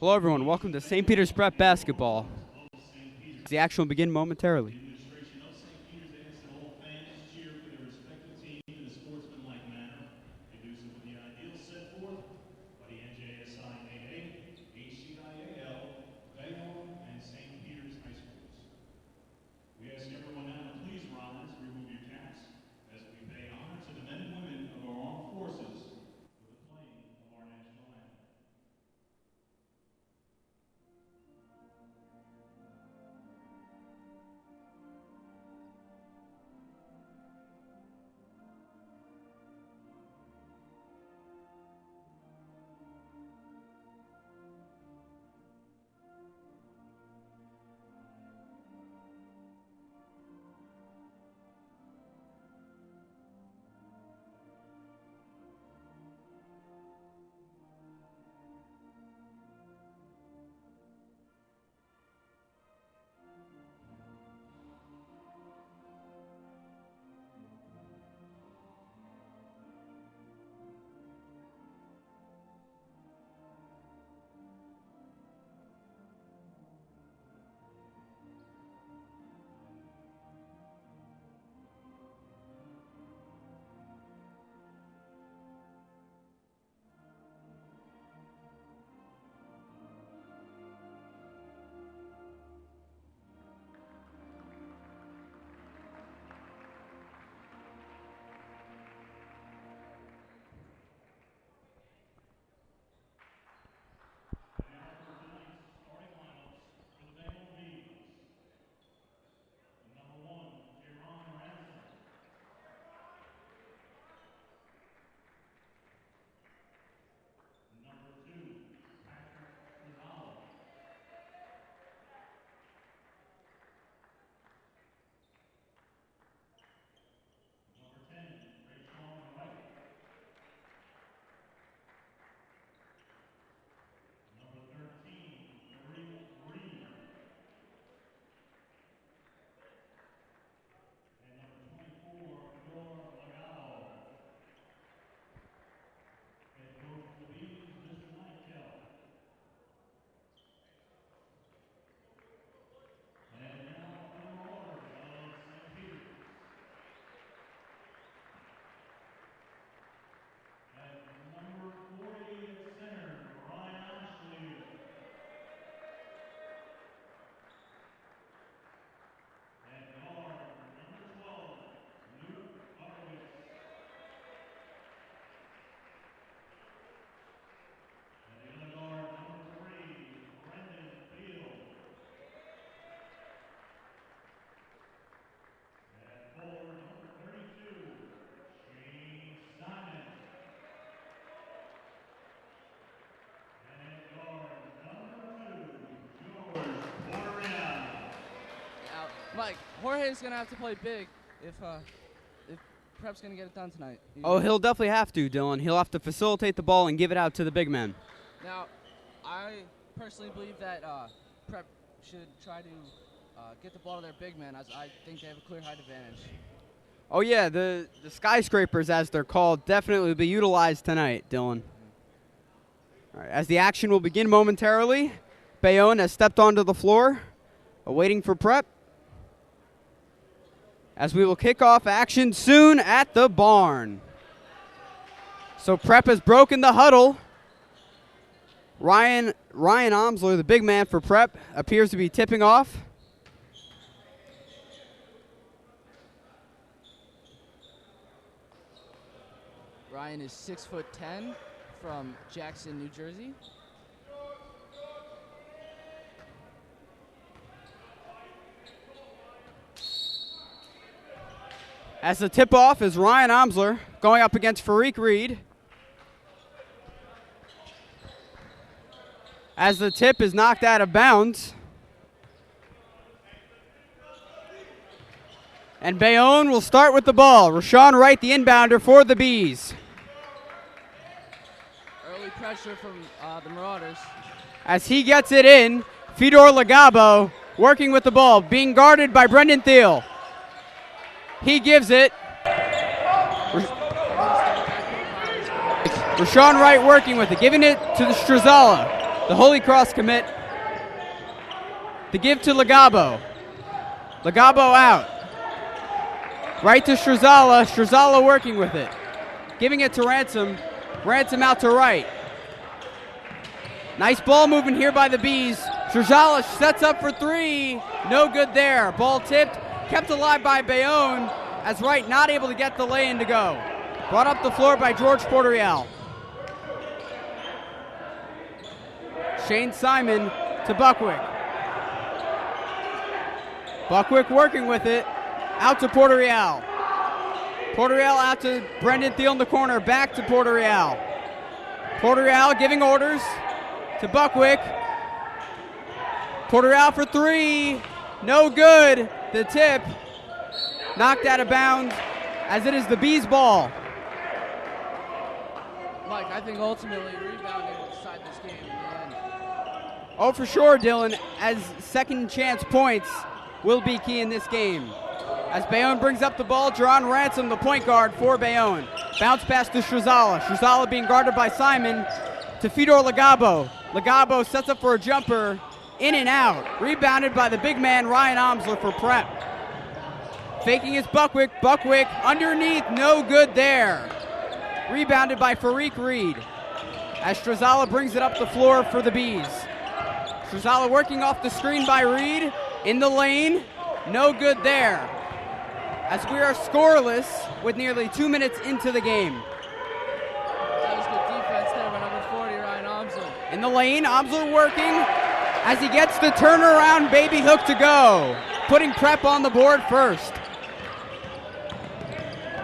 Hello, everyone. Welcome to St. Peter's Prep Basketball. The action will begin momentarily. Bayonne, and St. Peter's High Schools. We ask everyone now to please rise, remove your caps, as we pay honor to the men and women of our armed forces with the playing of our national anthem. Mike, Jorge's gonna have to play big if Prep's gonna get it done tonight. Oh, he'll definitely have to, Dylan. He'll have to facilitate the ball and give it out to the big man. Now, I personally believe that Prep should try to get the ball to their big man, as I think they have a clear height advantage. Oh, yeah, the skyscrapers, as they're called, definitely will be utilized tonight, Dylan. All right, as the action will begin momentarily, Bayonne has stepped onto the floor, awaiting for Prep. As we will kick off action soon at the barn. So Prep has broken the huddle. Ryan Omsler, the big man for Prep, appears to be tipping off. Ryan is 6'10" from Jackson, New Jersey. As the tip-off is Ryan Omsler going up against Fareek Reed. As the tip is knocked out of bounds. And Bayonne will start with the ball. Rashawn Wright, the inbounder for the Bees. Early pressure from the Marauders. As he gets it in, Fedor Legabo working with the ball, being guarded by Brendan Thiel. He gives it. Rashawn Wright working with it, giving it to the Strazala. the Holy Cross commit. The give to Legabo. Legabo out. Right to Strazala. Strazala working with it. Giving it to Ransom. Ransom out to right. Nice ball movement here by the Bees. Strazala sets up for three. No good there. Ball tipped. Kept alive by Bayonne. As Wright not able to get the lay-in to go. Brought up the floor by George Porterreal. Shane Simon to Buckwick. Buckwick working with it. Out to Porterreal. Porterreal out to Brendan Thiel in the corner. Back to Porterreal. Porterreal giving orders to Buckwick. Porterreal for three. No good. The tip. Knocked out of bounds as it is the Bees' ball. Mike, I think ultimately rebounding will decide this game in the end. Oh, for sure, Dylan, as second chance points will be key in this game. As Bayonne brings up the ball, Jerron Ransom, the point guard for Bayonne. Bounce pass to Strazala. Strazala being guarded by Simon to Fedor Legabo. Legabo sets up for a jumper, in and out. Rebounded by the big man, Ryan Omsler for Prep. Faking his Buckwick. Buckwick underneath, no good there. Rebounded by Farik Reed. As Strazala brings it up the floor for the Bees. Strazala working off the screen by Reed. In the lane, no good there. As we are scoreless with nearly 2 minutes into the game. That was good defense there by number 40, Ryan Omsler. In the lane, Omsler working as he gets the turnaround baby hook to go. Putting Prep on the board first.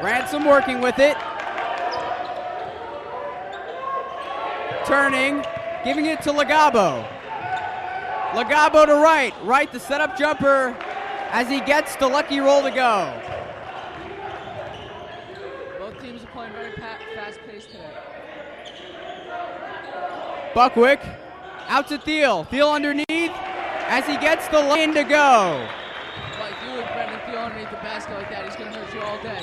Ransom working with it. Turning, giving it to Legabo. Legabo to right. Right, the setup jumper as he gets the lucky roll to go. Both teams are playing very fast-paced today. Buckwick out to Thiel. Thiel underneath as he gets the lane to go. Like you and Brendan Thiel underneath the basket like that, he's going to hurt you all day.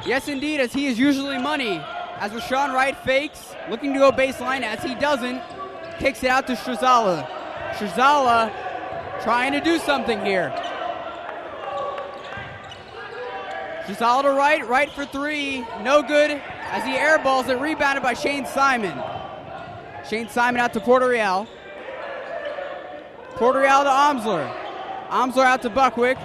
Yes, indeed, as he is usually money. As Rashawn Wright fakes, looking to go baseline. As he doesn't, kicks it out to Strazala. Strazala trying to do something here. Strazala to right, right for three. No good as he airballs it, rebounded by Shane Simon. Shane Simon out to Porterreal. Porterreal to Omsler. Omsler out to Buckwick.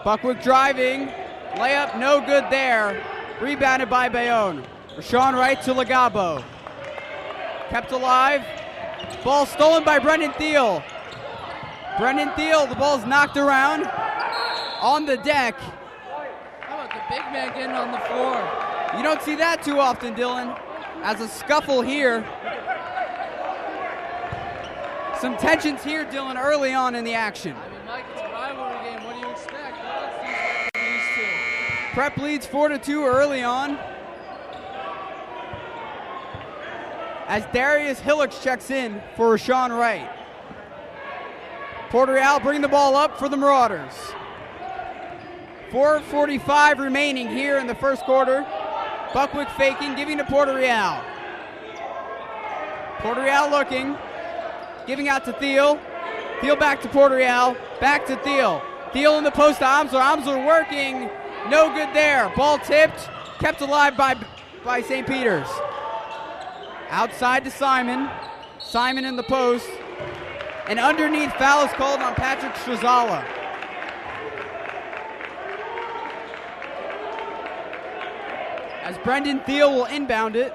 Buckwick driving. Layup, no good there. Rebounded by Bayonne. Rashawn Wright to Legabo. Kept alive. Ball stolen by Brendan Thiel. Brendan Thiel, the ball's knocked around. On the deck. How about the big man getting on the floor? You don't see that too often, Dylan. As a scuffle here. Some tensions here, Dylan, early on in the action. I mean, Mike, it's a rivalry game. What do you expect? What else do you expect from these two? Prep leads 4-2 early on. As Darius Hillocks checks in for Rashawn Wright. Porterreal bringing the ball up for the Marauders. 4:45 remaining here in the first quarter. Buckwick faking, giving to Porterreal. Porterreal looking, giving out to Thiel. Thiel back to Porterreal, back to Thiel. Thiel in the post to Omsler. Omsler working, no good there. Ball tipped, kept alive by St. Peter's. Outside to Simon. Simon in the post. And underneath foul is called on Patrick Strazala. As Brendan Thiel will inbound it.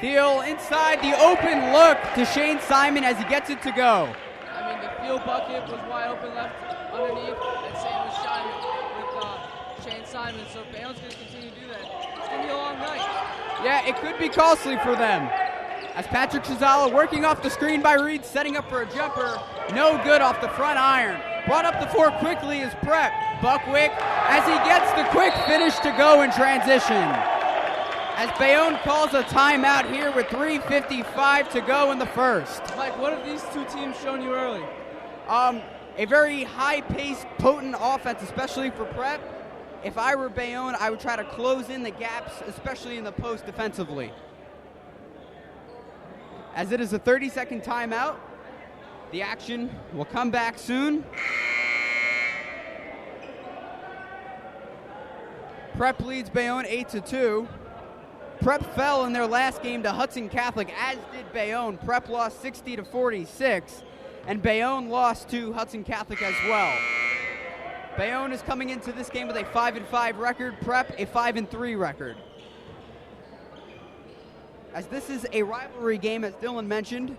Thiel inside, the open look to Shane Simon as he gets it to go. I mean, the Thiel bucket was wide open left underneath, and Sam was shot with Shane Simon, so Bayonne's going to continue to do that. It's going to be a long night. Yeah, it could be costly for them. As Patrick Strazala working off the screen by Reed, setting up for a jumper. No good off the front iron. Brought up the floor quickly is Prep. Buckwick as he gets the quick finish to go in transition. As Bayonne calls a timeout here with 3:55 to go in the first. Mike, what have these two teams shown you early? A very high-paced, potent offense, especially for Prep. if I were Bayonne, I would try to close in the gaps, especially in the post defensively. As it is a 30-second timeout, the action will come back soon. Prep leads Bayonne 8-2. Prep fell in their last game to Hudson Catholic, as did Bayonne. Prep lost 60-46, and Bayonne lost to Hudson Catholic as well. Bayonne is coming into this game with a 5-5 record. Prep a 5-3 record. As this is a rivalry game, as Dylan mentioned,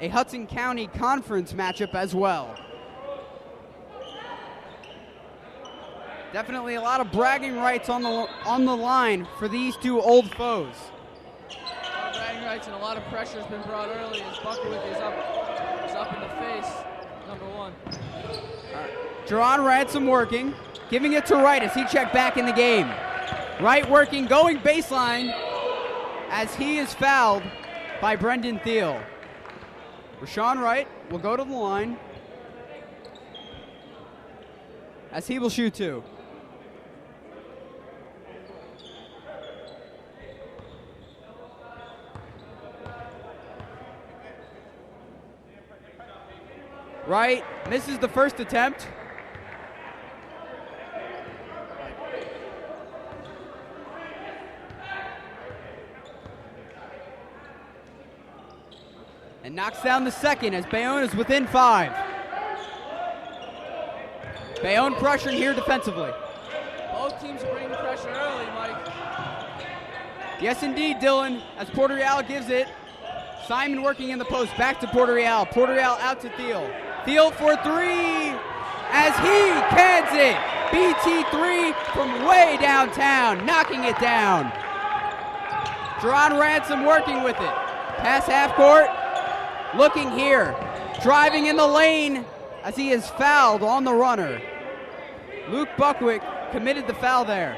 a Hudson County Conference matchup as well. Definitely a lot of bragging rights on the line for these two old foes. A lot of bragging rights and a lot of pressure has been brought early as Buckwick is up in the face, number one. Jerron Ransom working, giving it to Wright as he checked back in the game. Wright working, going baseline as he is fouled by Brendan Thiel. Rashawn Wright will go to the line as he will shoot two. Wright misses the first attempt. And knocks down the second as Bayonne is within 5. Bayonne pressuring here defensively. Both teams are bringing pressure early, Mike. Yes, indeed, Dylan, as Porter Real gives it. Simon working in the post, back to Porter Real. Porter Real out to Thiel. Thiel for three as he cans it. BT3 from way downtown, knocking it down. Jerron Ransom working with it. Pass half court. Looking here, driving in the lane as he is fouled on the runner. Luke Buckwick committed the foul there.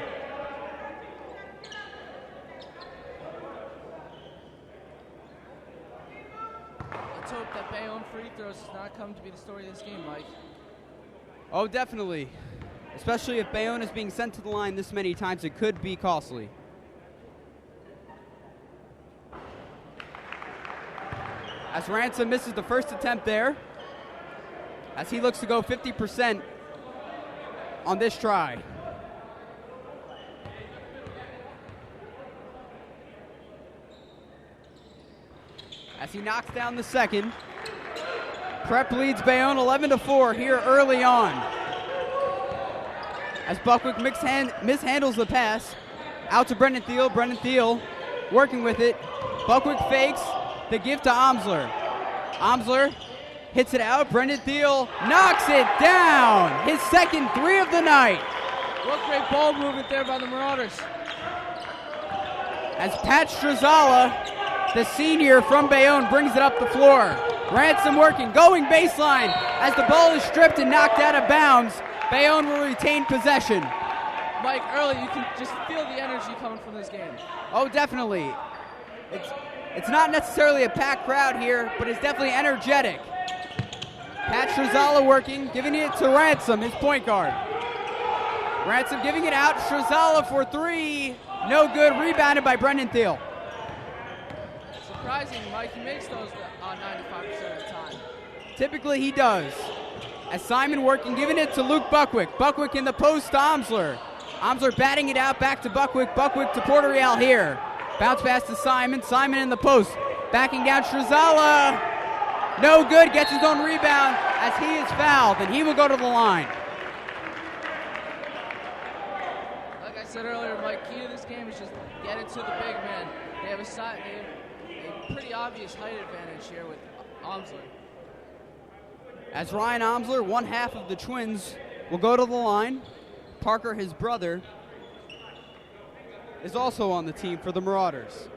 Let's hope that Bayonne free throws does not come to be the story of this game, Mike. Oh, definitely. Especially if Bayonne is being sent to the line this many times, it could be costly. As Ransom misses the first attempt there, as he looks to go 50% on this try. As he knocks down the second, Prep leads Bayonne 11-4 here early on. As Buckwick mishandles the pass, out to Brendan Thiel. Brendan Thiel working with it. Buckwick fakes. The give to Omsler. Omsler hits it out. Brendan Thiel knocks it down. His second three of the night. What great ball movement there by the Marauders. As Pat Strazala, the senior from Bayonne, brings it up the floor. Ransom working, going baseline. As the ball is stripped and knocked out of bounds, Bayonne will retain possession. Mike, early you can just feel the energy coming from this game. Oh, definitely. It's not necessarily a packed crowd here, but it's definitely energetic. Pat Strazala working, giving it to Ransom, his point guard. Ransom giving it out. Strazala for three. No good. Rebounded by Brendan Thiel. Surprising, Mike. He makes those 95% of the time. Typically he does. As Simon working, giving it to Luke Buckwick. Buckwick in the post to Omsler. Omsler batting it out back to Buckwick. Buckwick to Porter Real here. Bounce pass to Simon. Simon in the post. Backing down Strazala. No good. Gets his own rebound as he is fouled, and he will go to the line. Like I said earlier, Mike, key to this game is just get it to the big man. They have a pretty obvious height advantage here with Omsler. As Ryan Omsler, one half of the Twins, will go to the line. Parker, his brother, is also on the team for the Marauders.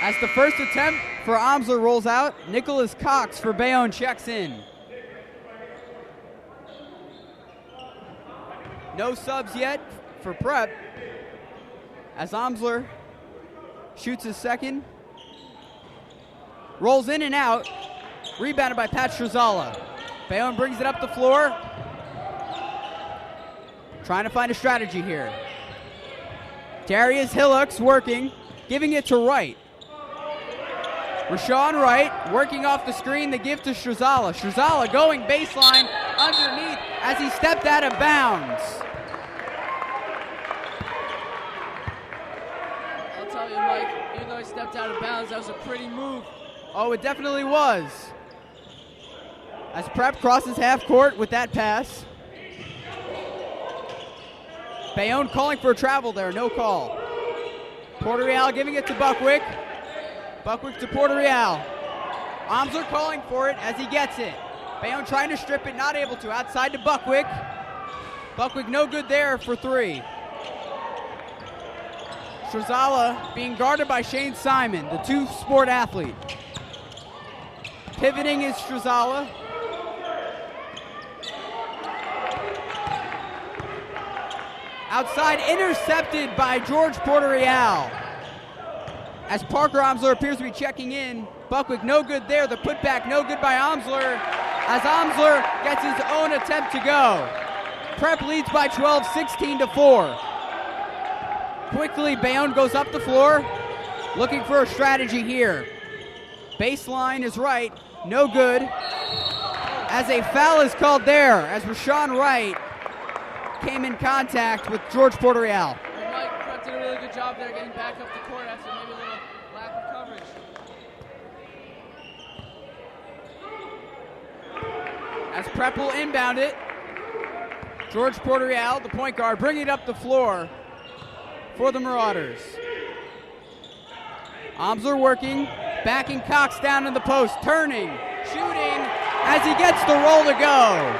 As the first attempt for Omsler rolls out, Nicholas Cox for Bayonne checks in. No subs yet for Prep, as Omsler shoots his second, rolls in and out, Rebounded by Pat Strazala. Bayonne brings it up the floor. Trying to find a strategy here. Darius Hillocks working, giving it to Wright. Rashawn Wright working off the screen, the give to Strazala. Strazala going baseline underneath as he stepped out of bounds. I'll tell you, Mike, even though he stepped out of bounds, that was a pretty move. Oh, it definitely was. As Prep crosses half court with that pass. Bayonne calling for a travel there, no call. Puerto Real giving it to Buckwick. Buckwick to Puerto Real. Amsler calling for it as he gets it. Bayonne trying to strip it, not able to. Outside to Buckwick. Buckwick no good there for three. Strazala being guarded by Shane Simon, the two-sport athlete. Pivoting is Strazala. Outside, intercepted by George Puerto Real. As Parker Amsler appears to be checking in. Buckwick no good there. The putback no good by Amsler. As Amsler gets his own attempt to go. Prep leads by 12, 16-4. Quickly, Bayonne goes up the floor, looking for a strategy here. Baseline is right, no good. As a foul is called there, as Rashawn Wright came in contact with George Puerto Real. Mike Prep did a really good job there getting back up the court after maybe a little lack of coverage. As Prep will inbound it, George Puerto Real, the point guard, bringing it up the floor for the Marauders. Amsler working, backing Cox down in the post, turning, shooting, as he gets the roll to go.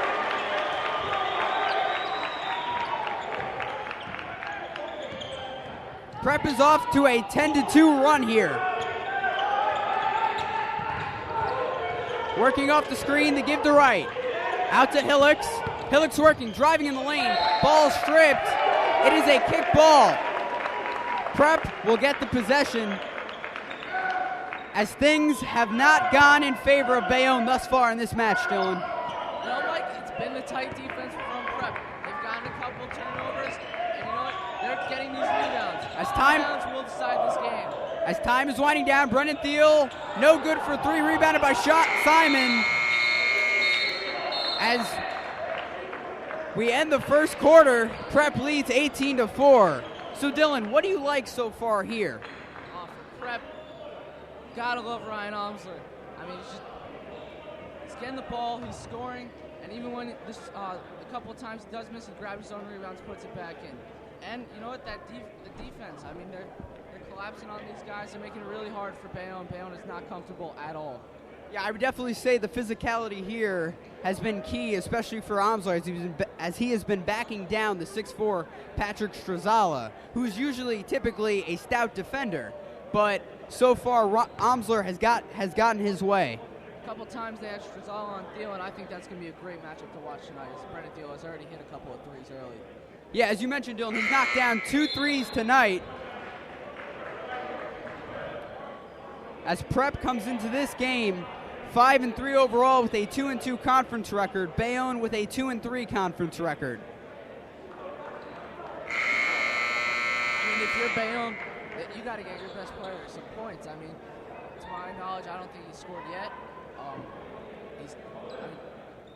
Prep is off to a 10-2 run here. Working off the screen to give to Wright. Out to Hillocks. Hillocks working, driving in the lane. Ball stripped. It is a kick ball. Prep will get the possession as things have not gone in favor of Bayonne thus far in this match, Dylan. No, Mike, it's been a tight defense from Prep. They've gotten a couple turnovers, and you know what? They're getting these rebounds. Rebounds will decide this game. As time is winding down, Brendan Thiel, no good for three, rebounded by Simon. As we end the first quarter, Prep leads 18-4. So Dylan, what do you like so far here? For Prep, gotta love Ryan Amsler. I mean, he's getting the ball, he's scoring, and even when this a couple of times he does miss, he grabs his own rebounds, puts it back in. And you know what? The defense. I mean, they're collapsing on these guys. They're making it really hard for Bayonne. Bayonne is not comfortable at all. Yeah, I would definitely say the physicality here has been key, especially for Amsler, as he has been backing down the 6'4" Patrick Strazala, who's usually typically a stout defender. But so far, Amsler has gotten his way. A couple times they had Strazala on Thiel, and I think that's going to be a great matchup to watch tonight, as Brendan Thiel has already hit a couple of threes early. Yeah, as you mentioned, Dylan, he's knocked down 2 threes tonight. As Prep comes into this game 5-3 overall with a 2-2 conference record. Bayonne with a 2-3 conference record. I mean, if you're Bayonne, you got to get your best player some points. I mean, to my knowledge, I don't think he's scored yet.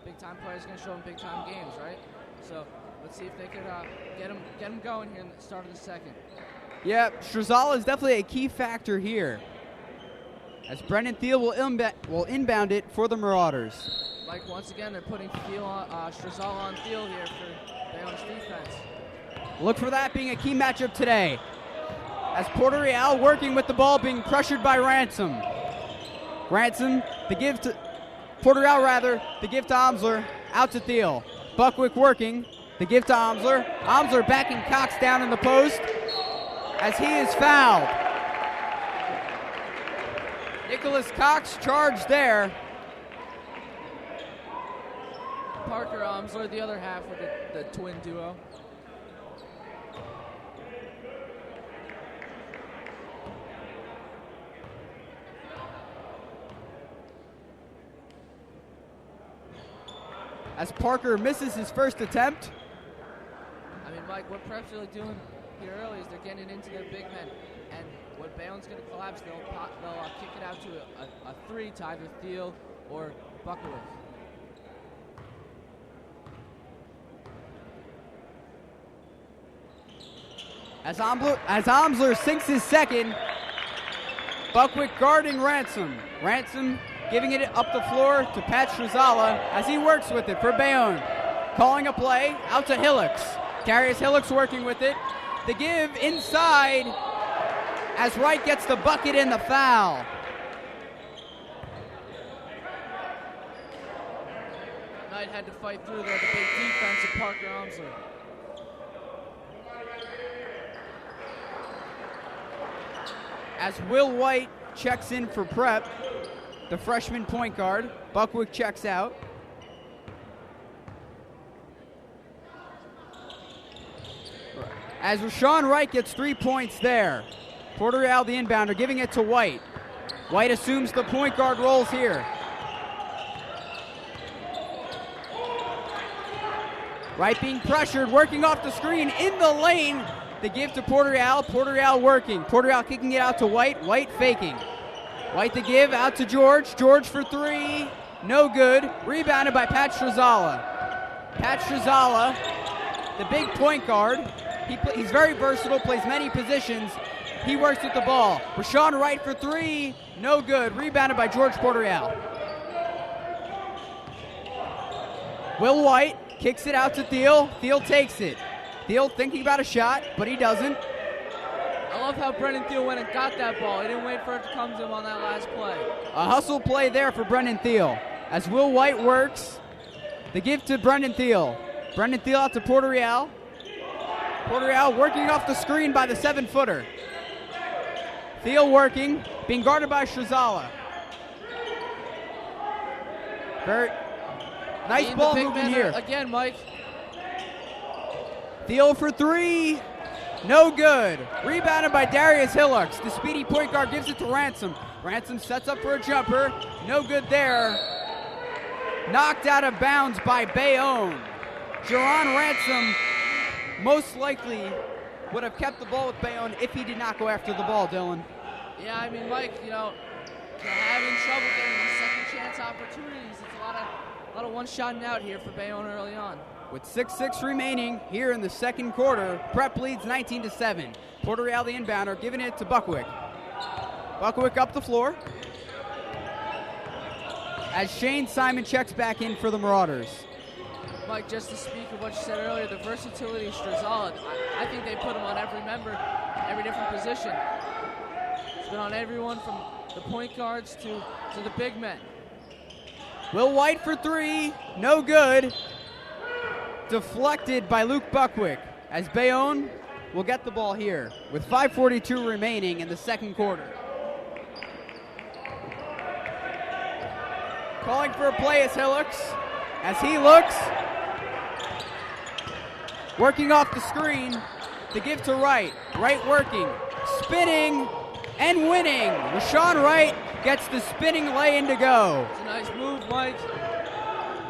Big-time players going to show him big-time games, right? So let's see if they could get him going here in the start of the second. Yeah, Strazala is definitely a key factor here, as Brendan Thiel will inbound it for the Marauders. Like, once again, they're putting Strazala on Thiel here for Bayonne's defense. Look for that being a key matchup today, as Puerto Real working with the ball, being pressured by Ransom. Ransom, the give to Puerto Real, the give to Amsler, out to Thiel. Buckwick working, the give to Amsler. Amsler backing Cox down in the post as he is fouled. Nicholas Cox charged there. Parker Amsler, the other half with the twin duo. as Parker misses his first attempt. I mean, Mike, what Prep's really doing here early is they're getting into their big men. And when Bayonne's going to collapse, they'll kick it out to a 3 to either Thiel or Buckowitz. As Omsler sinks his second, Buckwick guarding Ransom. Ransom giving it up the floor to Pat Strazala as he works with it for Bayonne. Calling a play out to Hillocks. Darius Hillocks working with it. The give inside as Wright gets the bucket and the foul. Knight had to fight through there, the big defense of Parker Omsler. As Will White checks in for Prep, the freshman point guard, Buckwick checks out. As Rashawn Wright gets 3 points there. Puerto Real, the inbounder, giving it to White. White assumes the point guard roles here. Wright being pressured, working off the screen in the lane. The give to Puerto Real. Puerto Real working. Puerto Real kicking it out to White. White faking. White the give out to George. George for 3. No good. Rebounded by Pat Strazala. Pat Strazala, the big point guard. He's very versatile, plays many positions. He works with the ball. Rashawn Wright for 3. No good. Rebounded by George Puerto Real. Will White kicks it out to Thiel. Thiel takes it. Thiel thinking about a shot, but he doesn't. I love how Brendan Thiel went and got that ball. He didn't wait for it to come to him on that last play. A hustle play there for Brendan Thiel. As Will White works, the give to Brendan Thiel. Brendan Thiel out to Puerto Real. Puerto Real working off the screen by the 7-footer. Thiel working, being guarded by Strazala. Very nice ball movement here. Again, Mike. Thiel for 3. No good. Rebounded by Darius Hillocks. The speedy point guard gives it to Ransom. Ransom sets up for a jumper. No good there. Knocked out of bounds by Bayonne. Jerron Ransom most likely would have kept the ball with Bayonne if he did not go after the ball, Dylan. Yeah, I mean, Mike, they're having trouble getting these second chance opportunities. It's a lot of one shot and out here for Bayonne early on. With 6:06 remaining here in the second quarter, Prep leads 19-7. Puerto Real, the inbounder, giving it to Buckwick. Buckwick up the floor. As Shane Simon checks back in for the Marauders. Mike, just to speak of what you said earlier, the versatility of Strazala, I think they put him on every member, every different position. It's been on everyone from the point guards to the big men. Will White for 3, no good. Deflected by Luke Buckwick as Bayonne will get the ball here with 5:42 remaining in the second quarter. Calling for a play is Hillocks as he looks. Working off the screen, the give to Wright. Wright working, spinning, and winning. Rashawn Wright gets the spinning lay-in to go. It's a nice move, Mike.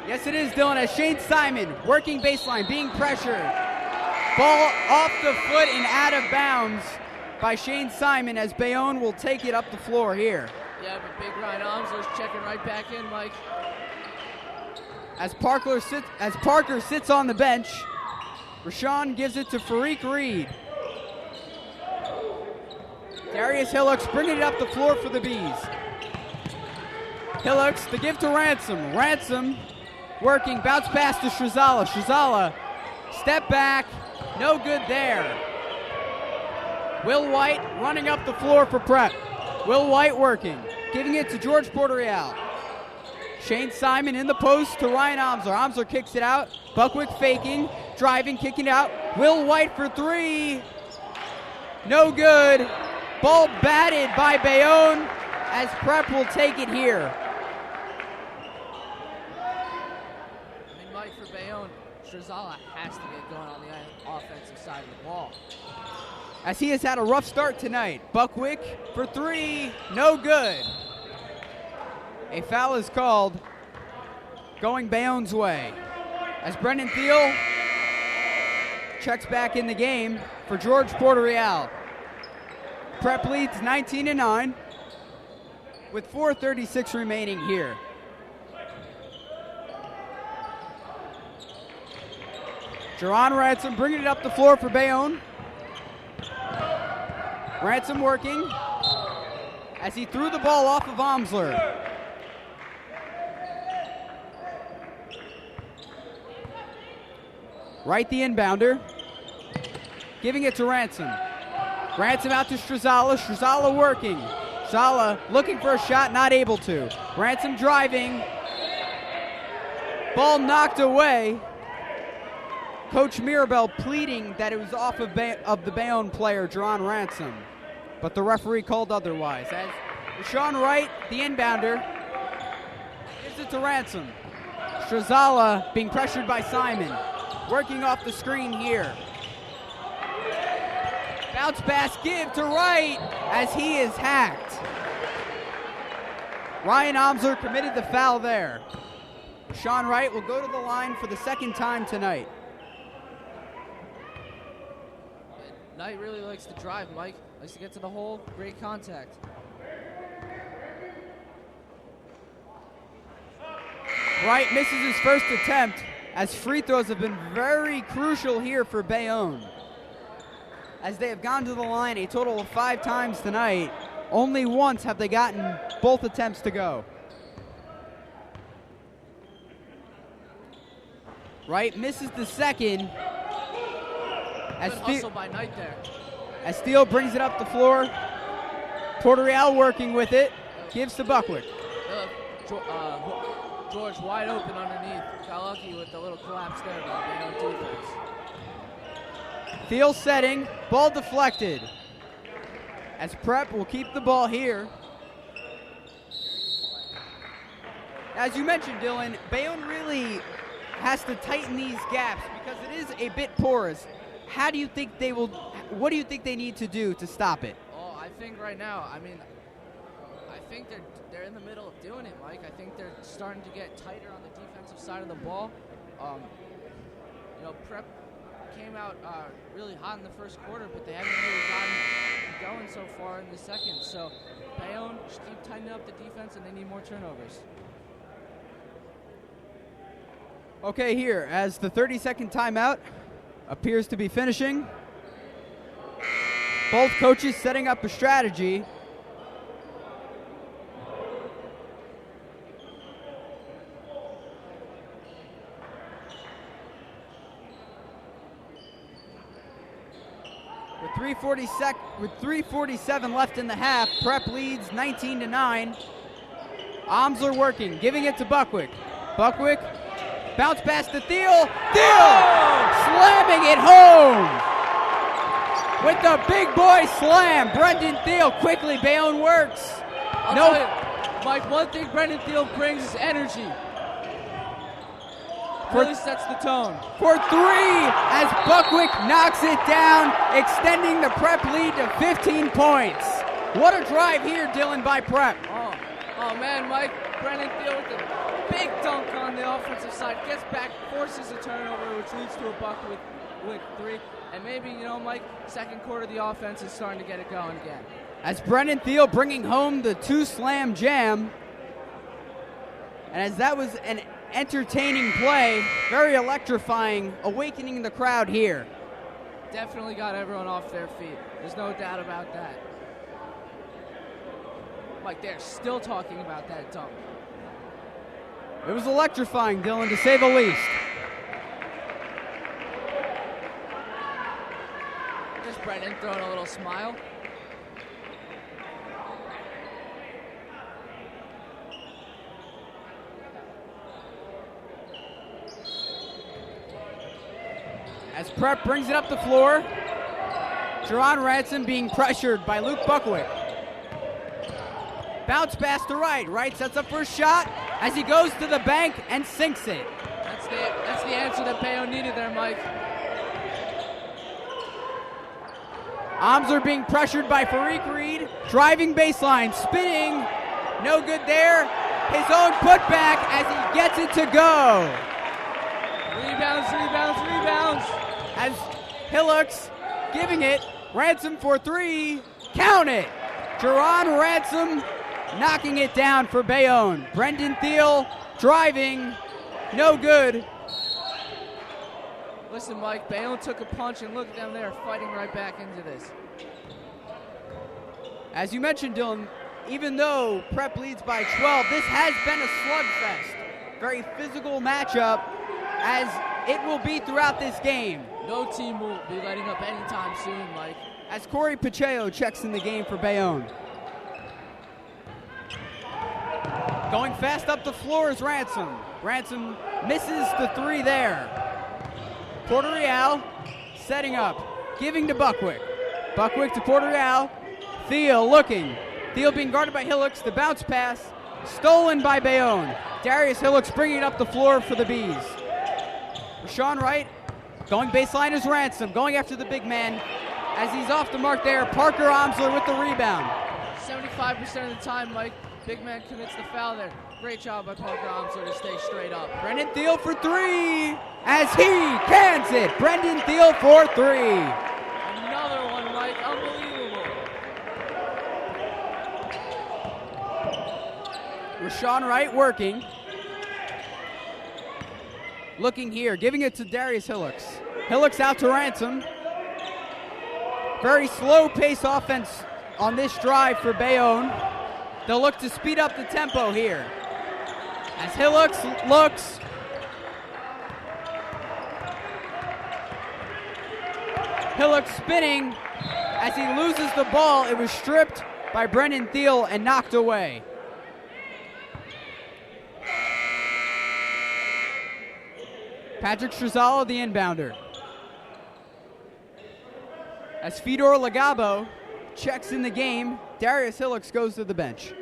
Yes, it is, Dylan, as Shane Simon working baseline, being pressured. Ball off the foot and out of bounds by Shane Simon as Bayonne will take it up the floor here. Yeah, but big Ryan Omsler's checking right back in, Mike. As Parker sits on the bench, Rashawn gives it to Fareek Reed. Darius Hillocks bringing it up the floor for the Bees. Hillocks, the give to Ransom. Ransom working, bounce pass to Strazala. Strazala, step back, no good there. Will White running up the floor for Prep. Will White working, giving it to George Puerto Real. Shane Simon in the post to Ryan Omsler. Omsler kicks it out. Buckwick faking, driving, kicking it out. Will White for 3. No good. Ball batted by Bayonne as Prep will take it here. I mean, Mike, for Bayonne, Strazala has to get going on the offensive side of the ball. As he has had a rough start tonight. Buckwick for 3. No good. A foul is called going Bayonne's way. As Brendan Thiel checks back in the game for George Porter-Real. Prep leads 19-9 with 4:36 remaining here. Jerron Ransom bringing it up the floor for Bayonne. Ransom working as he threw the ball off of Omsler. Right, the inbounder, giving it to Ransom. Ransom out to Strazala. Strazala working. Strazala looking for a shot, not able to. Ransom driving. Ball knocked away. Coach Mirabel pleading that it was off of the Bayonne player, Jerron Ransom. But the referee called otherwise. As Rashawn Wright, the inbounder, gives it to Ransom. Strazala being pressured by Simon. Working off the screen here. Bounce pass give to Wright as he is hacked. Ryan Omsler committed the foul there. Sean Wright will go to the line for the second time tonight. Knight really likes to drive, Mike. Likes to get to the hole. Great contact. Wright misses his first attempt, as free throws have been very crucial here for Bayonne. As they have gone to the line a total of 5 times tonight, only once have they gotten both attempts to go. Wright misses the second. Good hustle by Knight there. As Steele brings it up the floor, Porter-Real working with it, gives to Buckwick. George wide open underneath. Got lucky with the little collapse there by Bayonne defense. Thiel setting, ball deflected. As Prep will keep the ball here. As you mentioned, Dylan, Bayonne really has to tighten these gaps because it is a bit porous. What do you think they need to do to stop it? Oh, I think right now, I think they're in the middle of doing it, Mike. I think they're starting to get tighter on the defensive side of the ball. Prep came out really hot in the first quarter, but they haven't really gotten going so far in the second. So Bayonne just keep tightening up the defense, and they need more turnovers. Okay, here, as the 30-second timeout appears to be finishing. Both coaches setting up a strategy. With 3:47 left in the half, Prep leads 19-9. Omsler working, giving it to Buckwick. Buckwick, bounce pass to Thiel. Thiel slamming it home with the big boy slam. Brendan Thiel quickly. Bayonne works. I'll tell you, Mike, one thing Brendan Thiel brings is energy. Really sets the tone. For 3 as Buckwick knocks it down, extending the Prep lead to 15 points. What a drive here, Dylan, by Prep. Oh man, Mike, Brendan Thiel with the big dunk on the offensive side, gets back, forces a turnover, which leads to a Buckwick 3. And maybe, Mike, second quarter the offense is starting to get it going again. As Brendan Thiel bringing home the 2-slam jam. And as that was an entertaining play, very electrifying, awakening the crowd here. Definitely got everyone off their feet. There's no doubt about that. Mike, they're still talking about that dunk. It was electrifying, Dylan, to say the least. Just Brendan throwing a little smile. As Prep brings it up the floor, Jerron Ransom being pressured by Luke Buckwick. Bounce pass to Wright. Wright sets up for a shot as he goes to the bank and sinks it. That's the answer that Bayonne needed there, Mike. Omsler being pressured by Farik Reed. Driving baseline, spinning. No good there. His own putback as he gets it to go. Rebounds, rebounds, rebounds. As Hillocks giving it. Ransom for three. Count it. Jerron Ransom knocking it down for Bayonne. Brendan Thiel driving. No good. Listen, Mike, Bayonne took a punch, and look at them there fighting right back into this. As you mentioned, Dylan, even though Prep leads by 12, this has been a slugfest. Very physical matchup, as it will be throughout this game. No team will be letting up anytime soon, Mike. As Corey Pacheco checks in the game for Bayonne. Going fast up the floor is Ransom. Ransom misses the three there. Puerto Real setting up, giving to Buckwick. Buckwick to Puerto Real. Thiel looking. Thiel being guarded by Hillocks. The bounce pass stolen by Bayonne. Darius Hillocks bringing it up the floor for the Bees. Rashawn Wright going baseline is Ransom. Going after the big man. As he's off the mark there, Parker Omsler with the rebound. 75% of the time, Mike, big man commits the foul there. Great job by Parker Omsler to stay straight up. Brendan Thiel for three, as he cans it. Brendan Thiel for three. Another one, Mike, unbelievable. Rashawn Wright working. Looking here, giving it to Darius Hillocks. Hillocks out to Ransom. Very slow pace offense on this drive for Bayonne. They'll look to speed up the tempo here. As Hillocks looks. Hillocks spinning. As he loses the ball, it was stripped by Brendan Thiel and knocked away. Patrick Strazala, the inbounder. As Fedor Lagabo checks in the game, Darius Hillocks goes to the bench.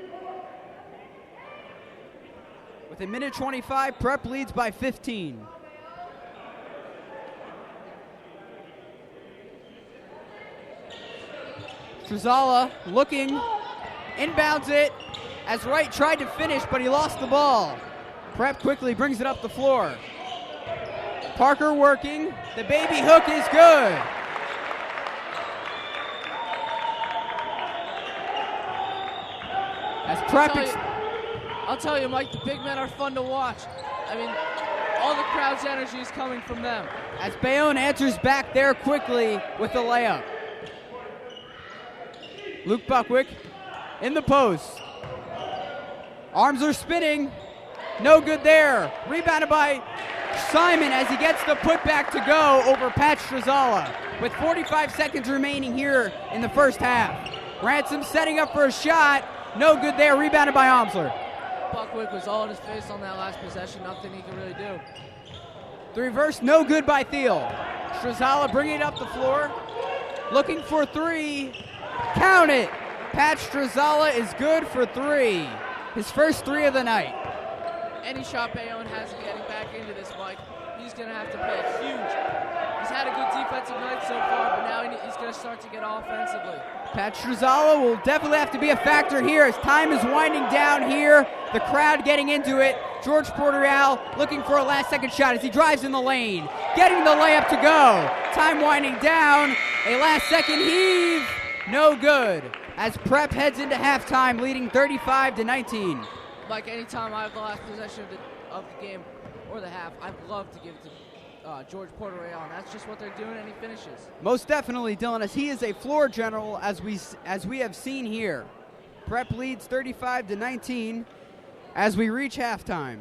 With a minute 25, Prep leads by 15. Strazala looking, inbounds it, as Wright tried to finish, but he lost the ball. Prep quickly brings it up the floor. Parker working, the baby hook is good. As Prep I'll tell you, Mike, the big men are fun to watch. I mean, all the crowd's energy is coming from them. As Bayonne answers back there quickly with the layup. Luke Buckwick in the post. Arms are spinning. No good there. Rebounded by Simon as he gets the putback to go over Pat Strazala. With 45 seconds remaining here in the first half. Ransom setting up for a shot. No good there. Rebounded by Omsler. Buckwick was all in his face on that last possession. Nothing he could really do. The reverse, no good by Thiel. Strazala bringing it up the floor. Looking for three. Count it. Pat Strazala is good for three. His first three of the night. Any shot Bayonne has in getting back into this, Mike, he's going to have to play huge. He's had a good defensive night so far, but now he's going to start to get offensively. Pat Strazala will definitely have to be a factor here as time is winding down here. The crowd getting into it. George Porter Real looking for a last second shot as he drives in the lane. Getting the layup to go. Time winding down. A last second heave. No good. As Prep heads into halftime leading 35-19. Like anytime I have the last possession of the game or the half, I'd love to give it to George Porter Real, and that's just what they're doing, and he finishes. Most definitely, Dylan, as he is a floor general, as we have seen here. Prep leads 35-19 as we reach halftime.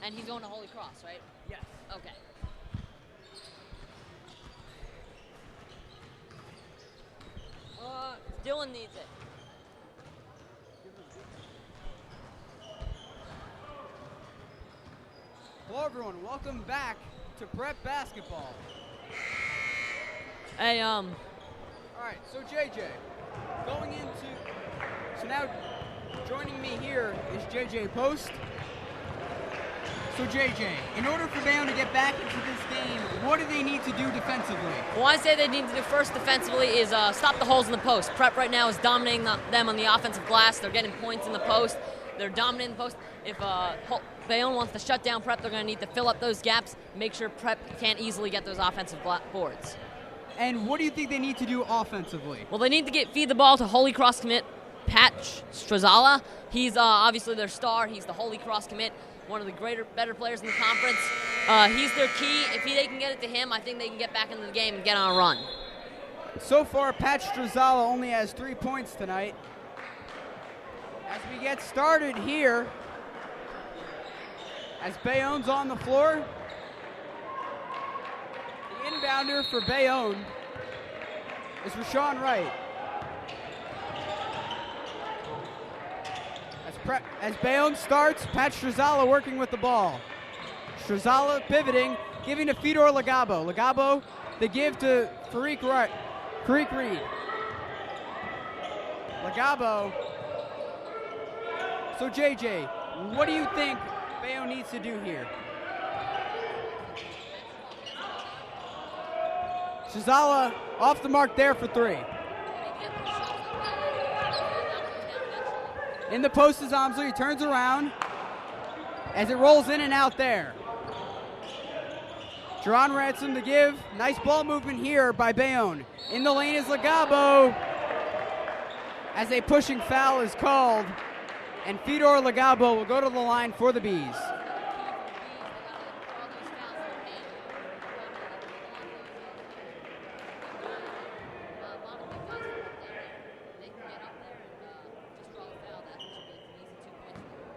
And he's going to Holy Cross, right? Yes. Okay. Dylan needs it. Hello, everyone. Welcome back to Prep Basketball. Hey, All right, so JJ, so now joining me here is JJ Post. So JJ, in order for Bayonne to get back into this game, what do they need to do defensively? Well, I say they need to do first defensively is stop the holes in the post. Prep right now is dominating them on the offensive glass. They're getting points in the post. They're dominating the post. If Bayonne wants to shut down Prep, they're going to need to fill up those gaps, make sure Prep can't easily get those offensive boards. And what do you think they need to do offensively? Well, they need to feed the ball to Holy Cross commit Pat Strazala. He's obviously their star. He's the Holy Cross commit, one of the better players in the conference. He's their key. If they can get it to him, I think they can get back into the game and get on a run. So far, Pat Strazala only has 3 points tonight. As we get started here, as Bayonne's on the floor, the inbounder for Bayonne is Rashawn Wright. As Bayonne starts, Pat Strazala working with the ball. Strazala pivoting, giving to Fedor Lagabo. Lagabo, the give to Farik Reed. Lagabo. So JJ, what do you think Bayonne needs to do here? Strazala off the mark there for 3. In the post is Omsley. He turns around as it rolls in and out there. Jerron Ransom to give. Nice ball movement here by Bayonne. In the lane is Lagabo as a pushing foul is called, and Fedor Lagabo will go to the line for the Bees.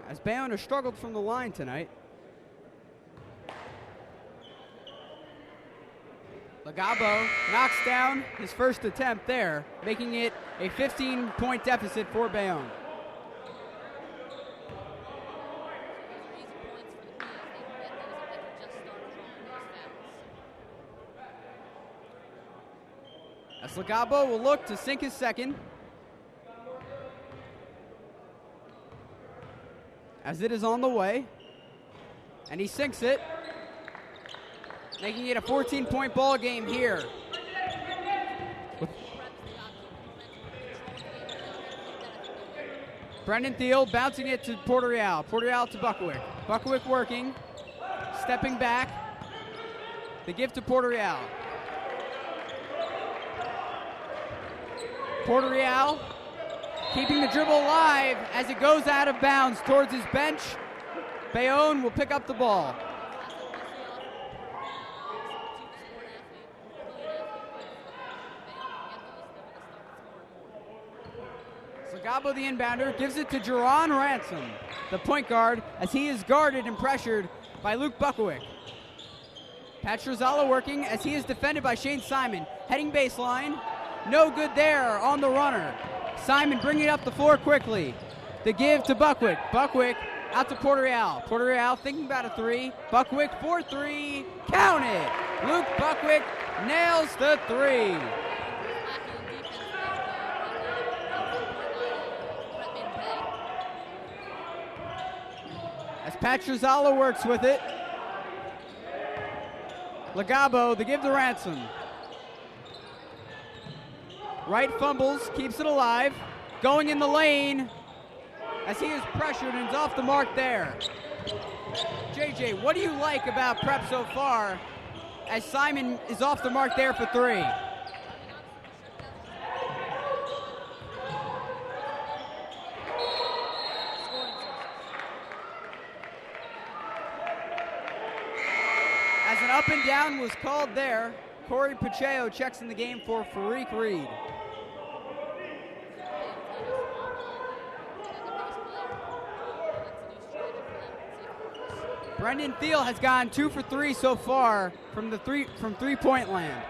As Bayonne has struggled from the line tonight. Lagabo knocks down his first attempt there, making it a 15-point deficit for Bayonne. As Lagabo will look to sink his second. As it is on the way, and he sinks it, making it a 14-point ball game here. Brendan Thiel bouncing it to Porter Real. Porter Real to Buckwick. Buckwick working, stepping back. The give to Porter Real. Porter Real keeping the dribble alive as it goes out of bounds towards his bench. Bayonne will pick up the ball. Lagabo, the inbounder, gives it to Jerron Ransom, the point guard, as he is guarded and pressured by Luke Buckwick. Pat Strazala working as he is defended by Shane Simon. Heading baseline, no good there on the runner. Simon bringing it up the floor quickly. The give to Buckwick. Buckwick out to Porter Real. Porter Real thinking about a 3. Buckwick for 3. Count it. Luke Buckwick nails the 3. As Pat Strazala works with it. Lagabo, the give to Ransom. Wright fumbles, keeps it alive. Going in the lane as he is pressured and is off the mark there. JJ, what do you like about Prep so far as Simon is off the mark there for 3? As an up and down was called there, Corey Pacheco checks in the game for Farik Reed. Brendan Thiel has gone 2 for 3 so far from three-point land.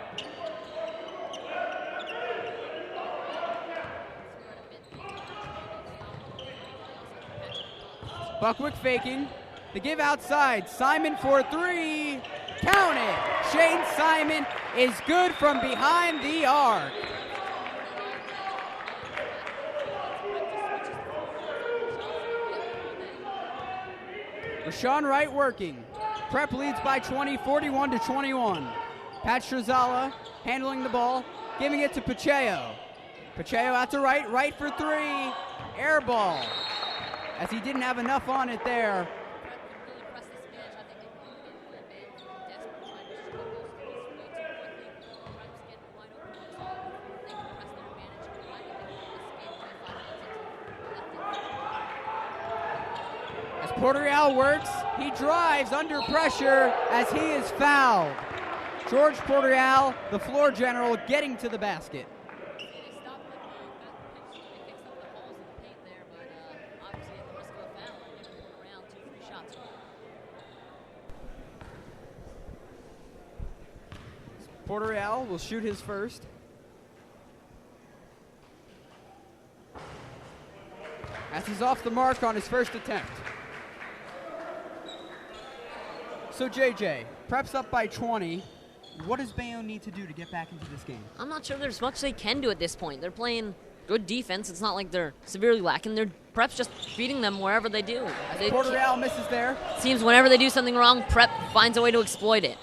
Buckwick faking. The give outside. Simon for 3. Count it. Shane Simon is good from behind the arc. Rashawn Wright working. Prep leads by 20, 41-21. Pat Strazala handling the ball, giving it to Pacheco. Pacheco out to Wright. Wright for 3. Air ball. As he didn't have enough on it there. As Porter-Real works, he drives under pressure as he is fouled. George Porter-Real, the floor general, getting to the basket. Porter-Real will shoot his first. As he's off the mark on his first attempt. So JJ, Prep's up by 20. What does Bayonne need to do to get back into this game? I'm not sure there's much they can do at this point. They're playing good defense. It's not like they're severely lacking. Prep's just beating them wherever they do. Porter-Real misses there. Seems whenever they do something wrong, Prep finds a way to exploit it.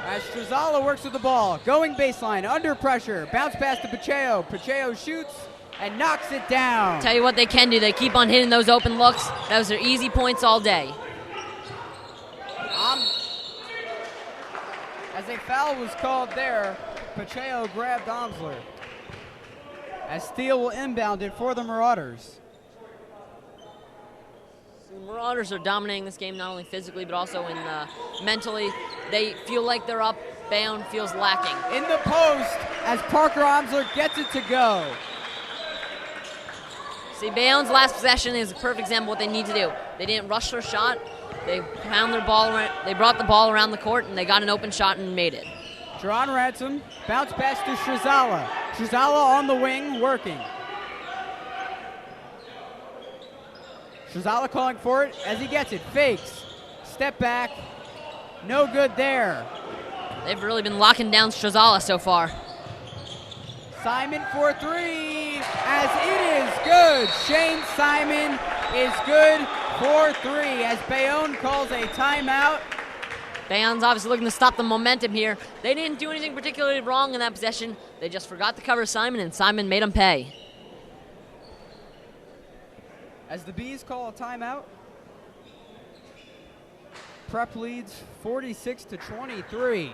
As Strazala works with the ball, going baseline, under pressure, bounce pass to Pacheco. Pacheco shoots and knocks it down. Tell you what they can do. They keep on hitting those open looks. Those are easy points all day. As a foul was called there, Pacheco grabbed Omsler. As Steele will inbound it for the Marauders. So the Marauders are dominating this game not only physically but also in mentally. They feel like they're up. Bayonne feels lacking. In the post as Parker Omsler gets it to go. See, Bayonne's last possession is a perfect example of what they need to do. They didn't rush their shot. They found their ball. They brought the ball around the court, and they got an open shot and made it. Jerron Ransom, bounce pass to Strazala. Strazala on the wing, working. Strazala calling for it as he gets it. Fakes, step back, no good there. They've really been locking down Strazala so far. Simon for 3, as it is good. Shane Simon is good for 3 as Bayonne calls a timeout. Bayonne's obviously looking to stop the momentum here. They didn't do anything particularly wrong in that possession. They just forgot to cover Simon, and Simon made them pay. As the Bees call a timeout, Prep leads 46-23.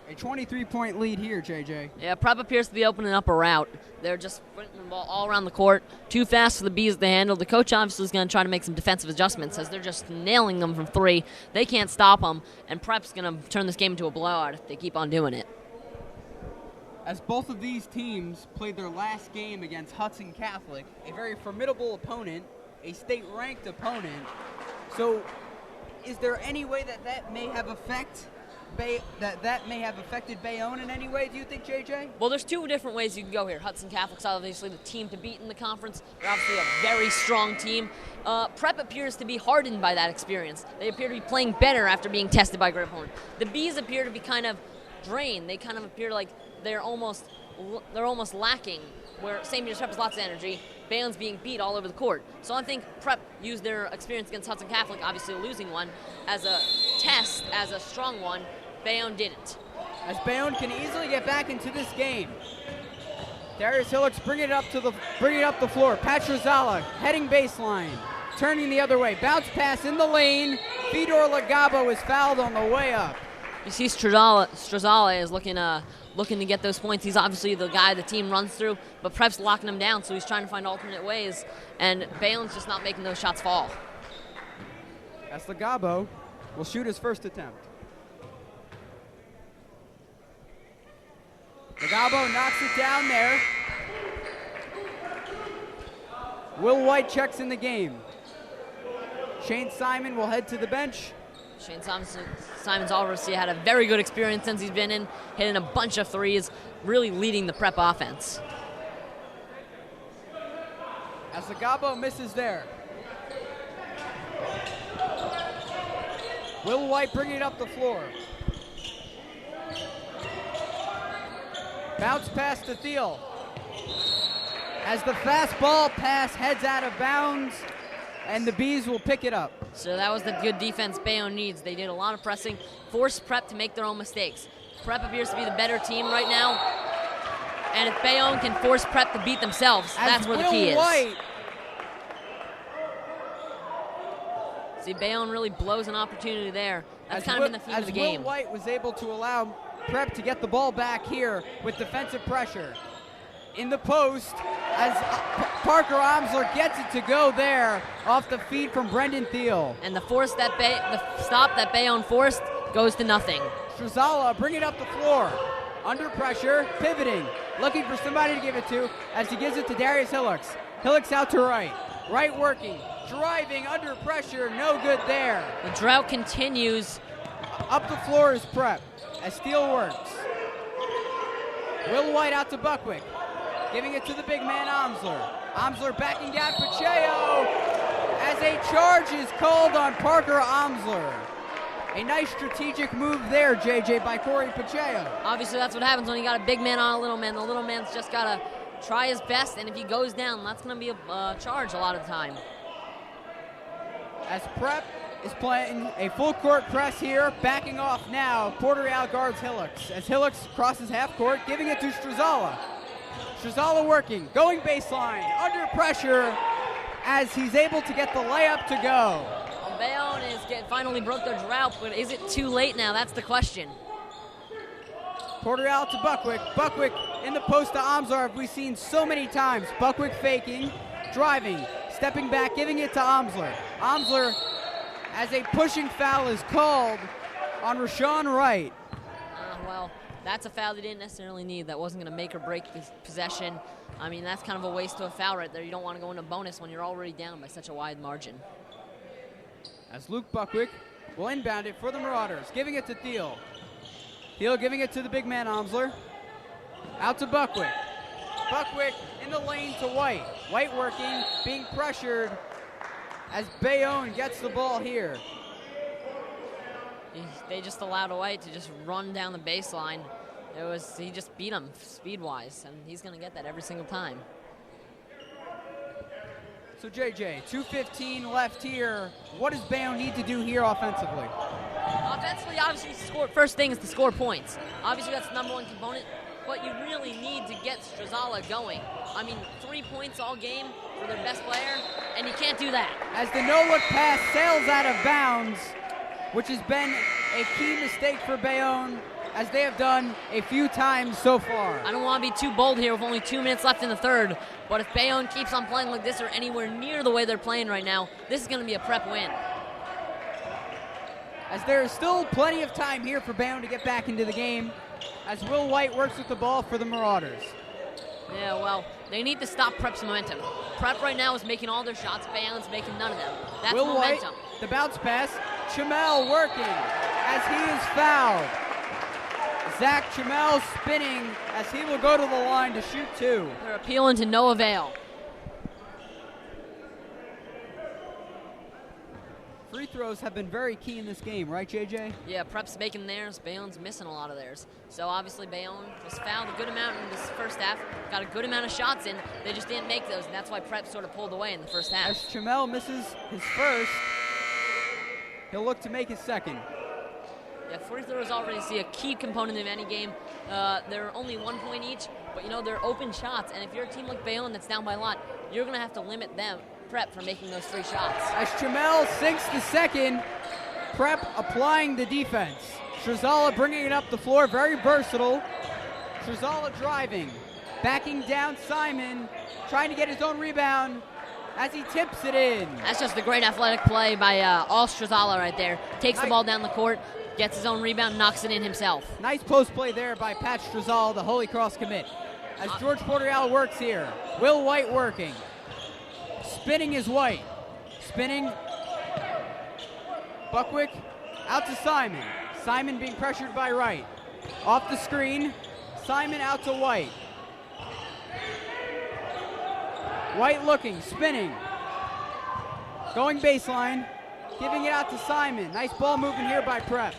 A 23-point lead here, JJ. Yeah, Prep appears to be opening up a route. They're just putting the ball all around the court. Too fast for the Bees to handle. The coach obviously is going to try to make some defensive adjustments as they're just nailing them from 3. They can't stop them, and Prep's going to turn this game into a blowout if they keep on doing it. As both of these teams played their last game against Hudson Catholic, a very formidable opponent, a state-ranked opponent. So is there any way that may have affected Bayonne in any way, do you think, JJ? Well, there's 2 different ways you can go here. Hudson Catholic's obviously the team to beat in the conference. They're obviously a very strong team. Prep appears to be hardened by that experience. They appear to be playing better after being tested by a great opponent. The Bees appear to be kind of drained. They kind of appear like they're almost lacking, where St. Peter's Prep has lots of energy. Bayonne's being beat all over the court. So I think Prep used their experience against Hudson Catholic, obviously losing one, as a test, as a strong one. Bayonne didn't. As Bayonne can easily get back into this game. Darius Hillocks bringing it up the floor. Pat Strazala heading baseline, turning the other way. Bounce pass in the lane. Fedor Lagabo is fouled on the way up. You see Strazala is looking to get those points. He's obviously the guy the team runs through, but Prep's locking him down, so he's trying to find alternate ways, and Bayonne's just not making those shots fall. As Lagabo will shoot his first attempt. Lagabo knocks it down there. Will White checks in the game. Shane Simon will head to the bench. Shane Simon's obviously had a very good experience since he's been in, hitting a bunch of threes, really leading the Prep offense. As the Gabo misses there. Will White bringing it up the floor. Bounce pass to Thiel. As the fastball pass heads out of bounds, and the Bees will pick it up. So that was the good defense Bayonne needs. They did a lot of pressing, forced Prep to make their own mistakes. Prep appears to be the better team right now, and if Bayonne can force Prep to beat themselves, that's where the key is. White. See, Bayonne really blows an opportunity there. That's kind of been the theme of the game. Will White was able to allow Prep to get the ball back here with defensive pressure. In the post, as Parker Omsler gets it to go there off the feed from Brendan Thiel. And the stop that Bayonne forced goes to nothing. Strazala bring it up the floor. Under pressure, pivoting, looking for somebody to give it to as he gives it to Darius Hillocks. Hillocks out to right. Right working, driving under pressure, no good there. The drought continues. Up the floor is Prep as Steele works. Will White out to Buckwick. Giving it to the big man, Omsler. Omsler backing down Pacheco as a charge is called on Parker Omsler. A nice strategic move there, JJ, by Corey Pacheco. Obviously, that's what happens when you got a big man on a little man. The little man's just got to try his best, and if he goes down, that's going to be a charge a lot of the time. As Prep is playing a full court press here, backing off now, Port Royale guards Hillocks. As Hillocks crosses half court, giving it to Strazala. Strazala working, going baseline, under pressure as he's able to get the layup to go. Well, Bayonne finally broke their drought, but is it too late now? That's the question. Port Royale to Buckwick. Buckwick in the post to Omsler, we've seen so many times. Buckwick faking, driving, stepping back, giving it to Omsler. Omsler, as a pushing foul is called on Rashawn Wright. Well, that's a foul they didn't necessarily need. That wasn't going to make or break this possession. I mean, that's kind of a waste of a foul right there. You don't want to go into bonus when you're already down by such a wide margin. As Luke Buckwick will inbound it for the Marauders, giving it to Thiel. Thiel giving it to the big man, Omsler. Out to Buckwick. Buckwick in the lane to White. White working, being pressured as Bayonne gets the ball here. They just allowed White to just run down the baseline. He just beat him speed-wise, and he's going to get that every single time. So JJ, 2:15 left here. What does Bayonne need to do here offensively? Offensively, obviously, first thing is to score points. Obviously, that's the number one component, but you really need to get Strazala going. I mean, 3 points all game for their best player, and you can't do that. As the no-look pass sails out of bounds, which has been a key mistake for Bayonne, as they have done a few times so far. I don't want to be too bold here with only 2 minutes left in the third, but if Bayonne keeps on playing like this or anywhere near the way they're playing right now, this is going to be a Prep win. As there is still plenty of time here for Bayonne to get back into the game, as Will White works with the ball for the Marauders. Yeah, well, they need to stop Prep's momentum. Prep right now is making all their shots. Bayonne's making none of them. That's Will momentum. White, the bounce pass. Chamel working as he is fouled. Zach Chamel spinning as he will go to the line to shoot 2. They're appealing to no avail. Free throws have been very key in this game, right, JJ? Yeah, Prep's making theirs. Bayonne's missing a lot of theirs. So obviously Bayonne was fouled a good amount in this first half, got a good amount of shots in. They just didn't make those, and that's why Prep sort of pulled away in the first half. As Chamel misses his first, he'll look to make his second. Yeah, free throws already see a key component of any game. They're only 1 point each, but they're open shots, and if you're a team like Bayonne that's down by a lot, you're going to have to limit them, Prep, from making those 3 shots. As Chamel sinks the second, Prep applying the defense. Strazala bringing it up the floor, very versatile. Strazala driving, backing down Simon, trying to get his own rebound as he tips it in. That's just a great athletic play by all Strazala right there. Takes the ball down the court, gets his own rebound, knocks it in himself. Nice post play there by Pat Strazala, the Holy Cross commit. As George Port Royale works here, Will White working. Spinning is White. Spinning, Buckwick out to Simon. Simon being pressured by Wright. Off the screen, Simon out to White. White looking, spinning. Going baseline, giving it out to Simon. Nice ball movement here by Prep.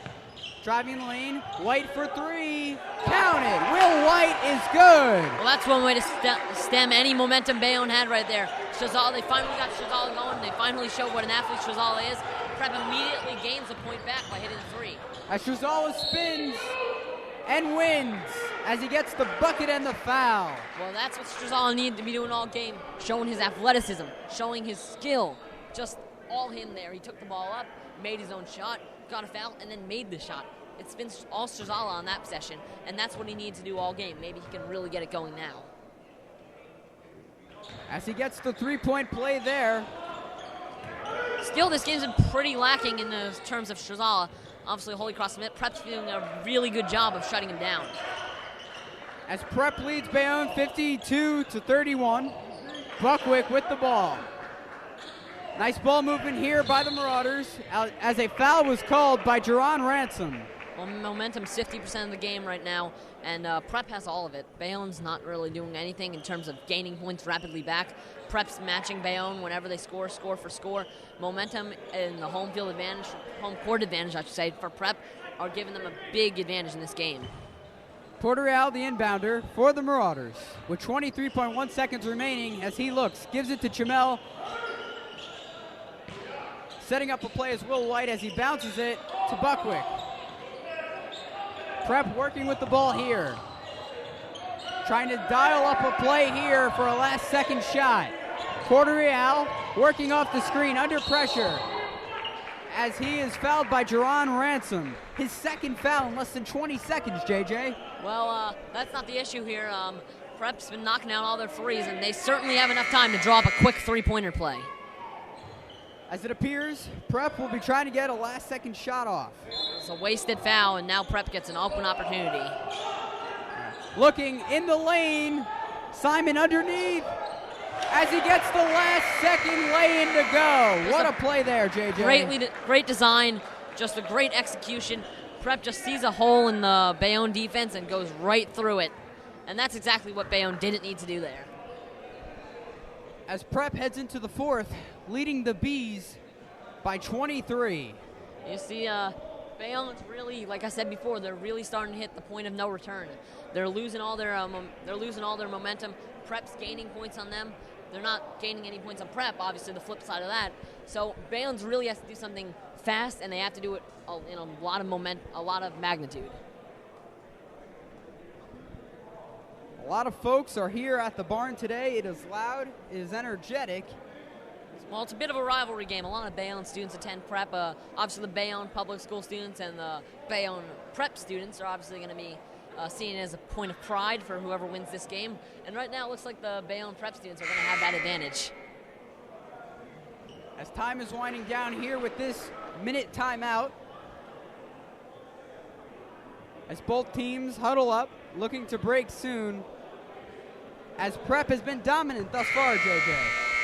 Driving the lane, White for three, counted. Will White is good. Well, that's one way to stem any momentum Bayonne had right there. Chazal, they finally got Chazal going. They finally showed what an athlete Chazal is. Prep immediately gains a point back by hitting three. As Chazal spins and wins as he gets the bucket and the foul. Well, that's what Chazal needed to be doing all game, showing his athleticism, showing his skill. Just all him there. He took the ball up, made his own shot, got a foul, and then made the shot. It's been all Chazal on that possession, and that's what he needs to do all game. Maybe he can really get it going now. As he gets the three-point play there. Still, this game's been pretty lacking in the terms of Chazal. Obviously, Holy Cross Submit. Prep's doing a really good job of shutting him down. As Prep leads Bayonne 52-31. Buckwick with the ball. Nice ball movement here by the Marauders as a foul was called by Jerron Ransom. Well, momentum's 50% of the game right now, and Prep has all of it. Bayonne's not really doing anything in terms of gaining points rapidly back. Prep's matching Bayonne whenever they score for score. Momentum and the home field advantage, home court advantage, I should say, for Prep are giving them a big advantage in this game. Porter Real, the inbounder for the Marauders, with 23.1 seconds remaining as he looks, gives it to Chamel. Setting up a play is Will White as he bounces it to Buckwick. Prep working with the ball here. Trying to dial up a play here for a last-second shot. Porter Real working off the screen under pressure as he is fouled by Jerron Ransom. His second foul in less than 20 seconds, JJ. Well, that's not the issue here. Prep's been knocking out all their threes, and they certainly have enough time to draw up a quick three-pointer play. As it appears, Prep will be trying to get a last-second shot off. It's a wasted foul, and now Prep gets an open opportunity. Looking in the lane, Simon underneath as he gets the last-second lay-in to go. What a play there, JJ. Great design, just a great execution. Prep just sees a hole in the Bayonne defense and goes right through it. And that's exactly what Bayonne didn't need to do there. As Prep heads into the fourth, leading the Bees by 23. You see, Bayonne's really, like I said before, they're really starting to hit the point of no return. They're losing all their momentum. Prep's gaining points on them. They're not gaining any points on Prep, obviously the flip side of that. So Bayonne's really has to do something fast, and they have to do it in a lot of magnitude. A lot of folks are here at the barn today. It is loud, it is energetic. Well, it's a bit of a rivalry game. A lot of Bayonne students attend Prep. Obviously, the Bayonne public school students and the Bayonne Prep students are obviously going to be seen as a point of pride for whoever wins this game. And right now, it looks like the Bayonne Prep students are going to have that advantage. As time is winding down here with this minute timeout, as both teams huddle up, looking to break soon, as Prep has been dominant thus far, JJ.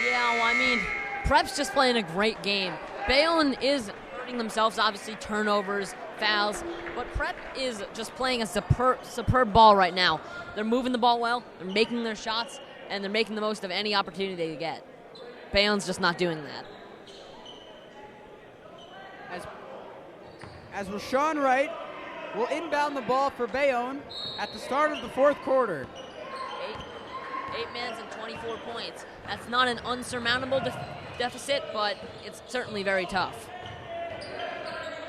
Yeah, well, I mean, Prep's just playing a great game. Bayonne is hurting themselves, obviously, turnovers, fouls, but Prep is just playing a superb ball right now. They're moving the ball well, they're making their shots, and they're making the most of any opportunity they get. Bayonne's just not doing that. As Rashawn Wright will inbound the ball for Bayonne at the start of the fourth quarter. 8 minutes and 24 points. That's not an unsurmountable deficit, but it's certainly very tough.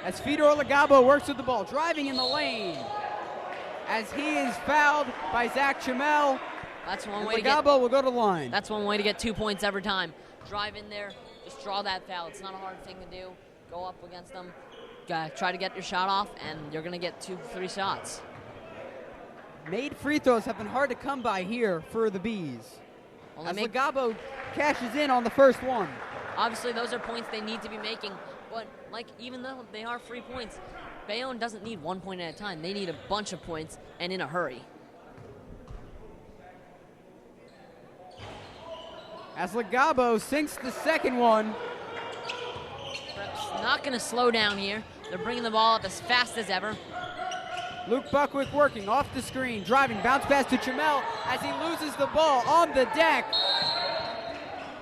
As Fedor Legabo works with the ball, driving in the lane. As he is fouled by Zach Chamel. That's one way Legabo will go to the line. That's one way to get 2 points every time. Drive in there, just draw that foul. It's not a hard thing to do. Go up against them, try to get your shot off, and you're going to get 2-3 shots. Made free throws have been hard to come by here for the Bees. Well, as Legabo cashes in on the first one. Obviously, those are points they need to be making, but even though they are free points, Bayonne doesn't need 1 point at a time. They need a bunch of points and in a hurry. As Legabo sinks the second one. Prep's not going to slow down here. They're bringing the ball up as fast as ever. Luke Buckwick working off the screen, driving, bounce pass to Chamel as he loses the ball on the deck.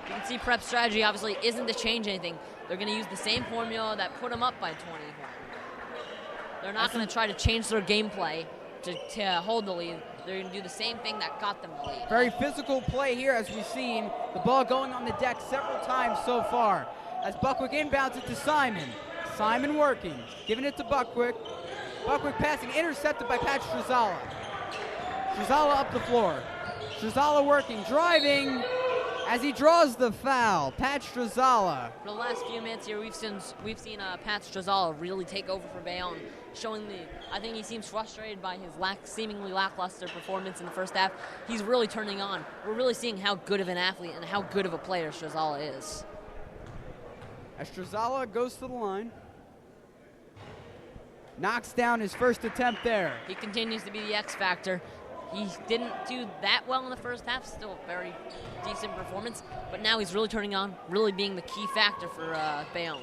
You can see Prep's strategy obviously isn't to change anything. They're going to use the same formula that put them up by 20. They're not going to try to change their gameplay to hold the lead. They're going to do the same thing that got them the lead. Very physical play here, as we've seen. The ball going on the deck several times so far. As Buckwick inbounds it to Simon. Simon working, giving it to Buckwick. Buckwick passing, intercepted by Pat Strazala. Strazala up the floor. Strazala working, driving, as he draws the foul. Pat Strazala. For the last few minutes here, we've seen Pat Strazala really take over for Bayonne, showing I think he seems frustrated by his seemingly lackluster performance in the first half. He's really turning on. We're really seeing how good of an athlete and how good of a player Strazala is. As Strazala goes to the line, knocks down his first attempt there. He continues to be the X factor. He didn't do that well in the first half, still a very decent performance, but now he's really turning on, really being the key factor for Bayonne.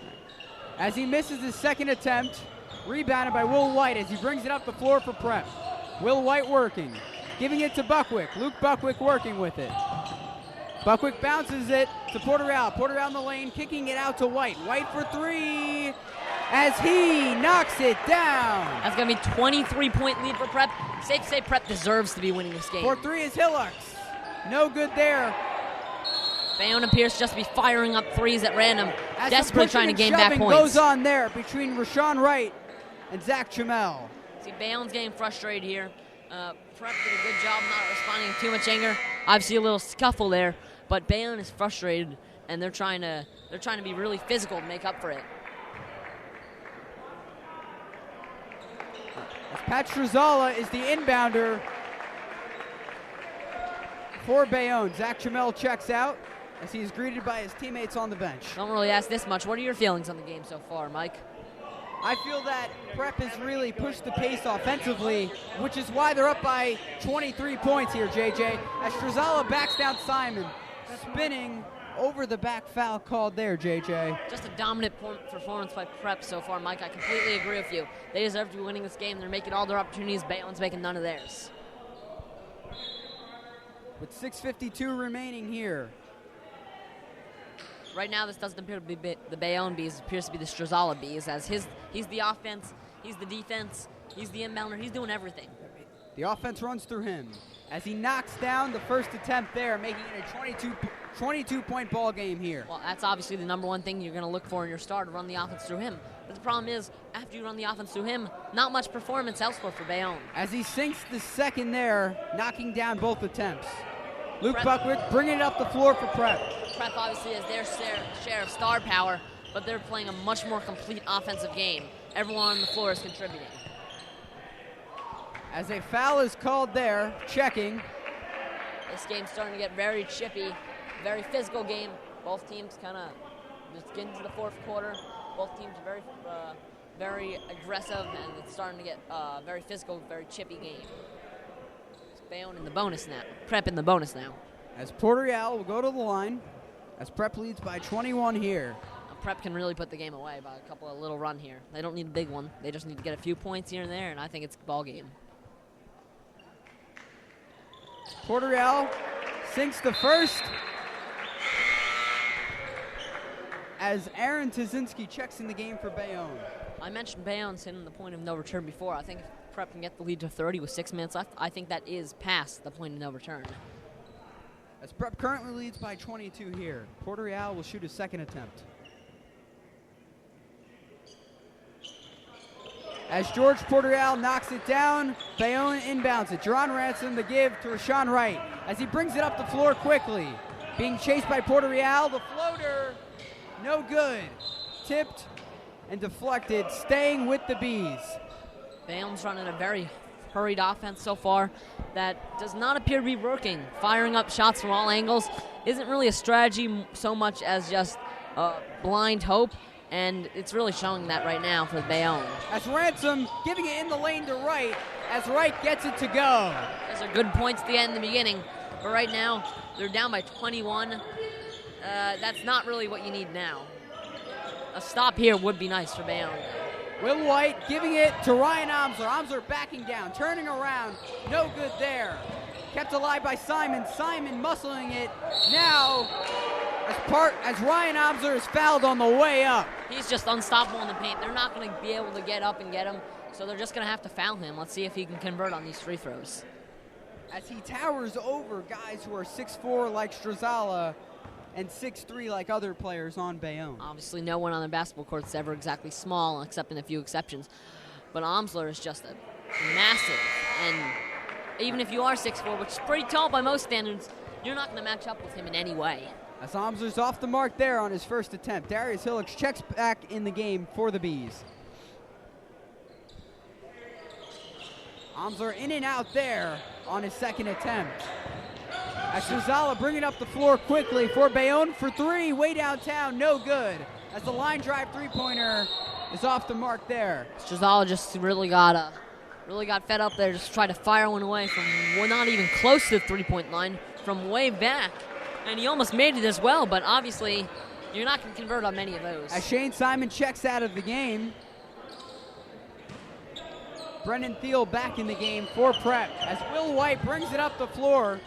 As he misses his second attempt, rebounded by Will White as he brings it up the floor for Prep. Will White working, giving it to Buckwick. Luke Buckwick working with it. Buckwick bounces it to Porterreal. Porterreal in the lane, kicking it out to White. White for three, as he knocks it down. That's going to be a 23-point lead for Prep. Safe to say Prep deserves to be winning this game. For three is Hillux. No good there. Bayonne appears just to be firing up threes at random, As desperately trying to gain back points. Goes on there between Rashawn Wright and Zach Chamel. See, Bayonne's getting frustrated here. Prep did a good job not responding to too much anger. Obviously a little scuffle there, but Bayonne is frustrated, and they're trying to be really physical to make up for it. As Pat Strazala is the inbounder for Bayonne. Zach Chamel checks out as he is greeted by his teammates on the bench. Don't really ask this much. What are your feelings on the game so far, Mike? I feel that Prep has really pushed the pace offensively, which is why they're up by 23 points here, JJ. As Strazala backs down Simon, spinning over the back foul called there, JJ. Just a dominant performance by Prep so far, Mike. I completely agree with you. They deserve to be winning this game. They're making all their opportunities. Bayonne's making none of theirs. With 6:52 remaining here. Right now, this doesn't appear to be the Bayonne Bees. It appears to be the Strazala Bees, as he's the offense, he's the defense, he's the inbounder, he's doing everything. The offense runs through him as he knocks down the first attempt there, making it a 22-point ball game here. Well, that's obviously the number one thing you're going to look for in your star, to run the offense through him. But the problem is, after you run the offense through him, not much performance elsewhere for Bayonne. As he sinks the second there, knocking down both attempts. Luke Buckwick bringing it up the floor for Prep. Prep obviously has their share of star power, but they're playing a much more complete offensive game. Everyone on the floor is contributing. As a foul is called there, checking. This game's starting to get very chippy, very physical game. Both teams kind of just getting to the fourth quarter. Both teams are very aggressive, and it's starting to get very physical, very chippy game. It's Bayonne in the bonus now. Prep in the bonus now. As Porterreal will go to the line, as Prep leads by 21 here. Prep can really put the game away by a couple of little run here. They don't need a big one. They just need to get a few points here and there, and I think it's a ball game. Porterreal sinks the first as Aaron Tazinski checks in the game for Bayonne. I mentioned Bayonne hitting the point of no return before. I think if Prep can get the lead to 30 with 6 minutes left, I think that is past the point of no return. As Prep currently leads by 22 here, Porterreal will shoot his second attempt. As George Porterreal knocks it down, Bayonne inbounds it. Jerron Ransom the give to Rashawn Wright as he brings it up the floor quickly. Being chased by Porterreal, the floater, no good. Tipped and deflected, staying with the Bees. Bayonne's running a very hurried offense so far that does not appear to be working. Firing up shots from all angles isn't really a strategy so much as just blind hope. And it's really showing that right now for Bayonne. As Ransom giving it in the lane to Wright, as Wright gets it to go. Those are good points at the end and the beginning. But right now, they're down by 21. That's not really what you need now. a stop here would be nice for Bayonne. Will White giving it to Ryan Omsler. Omsler backing down, turning around. No good there. Kept alive by Simon. Simon muscling it. Now, as Ryan Omsler is fouled on the way up. He's just unstoppable in the paint. They're not going to be able to get up and get him, so they're just going to have to foul him. Let's see if he can convert on these free throws. As he towers over guys who are 6'4" like Strazala and 6'3" like other players on Bayonne. Obviously, no one on the basketball court is ever exactly small, except in a few exceptions. But Omsler is just a massive, and even if you are 6'4", which is pretty tall by most standards, you're not going to match up with him in any way. As Omsler's off the mark there on his first attempt. Darius Hillocks checks back in the game for the Bees. Omsler in and out there on his second attempt. As Strazala bringing up the floor quickly for Bayonne for three, way downtown, no good. As the line drive three-pointer is off the mark there. Strazala just really got fed up there, just tried to fire one away from not even close to the three-point line, from way back. And he almost made it as well, but obviously you're not going to convert on many of those. As Shane Simon checks out of the game, Brendan Thiel back in the game for Prep. As Will White brings it up the floor,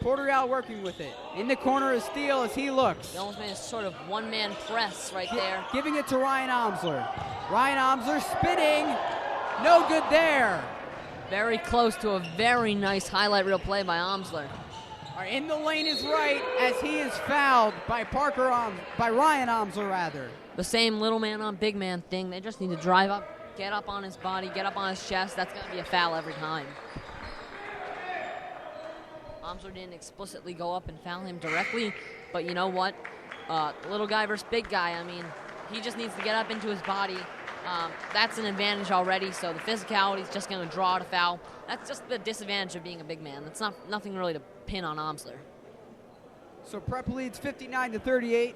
Port Royale working with it. In the corner is Thiel as he looks. He almost made a sort of one-man press right there. Giving it to Ryan Omsler. Ryan Omsler spinning, no good there. Very close to a very nice highlight reel play by Omsler. In the lane is right as he is fouled by Ryan Omsler rather. The same little man on big man thing. They just need to drive up, get up on his body, get up on his chest. That's going to be a foul every time. Omsler didn't explicitly go up and foul him directly, but you know what? Little guy versus big guy, I mean, he just needs to get up into his body. That's an advantage already, so the physicality is just going to draw out a foul. That's just the disadvantage of being a big man. That's nothing really to pin on Omsler. So Prep leads 59-38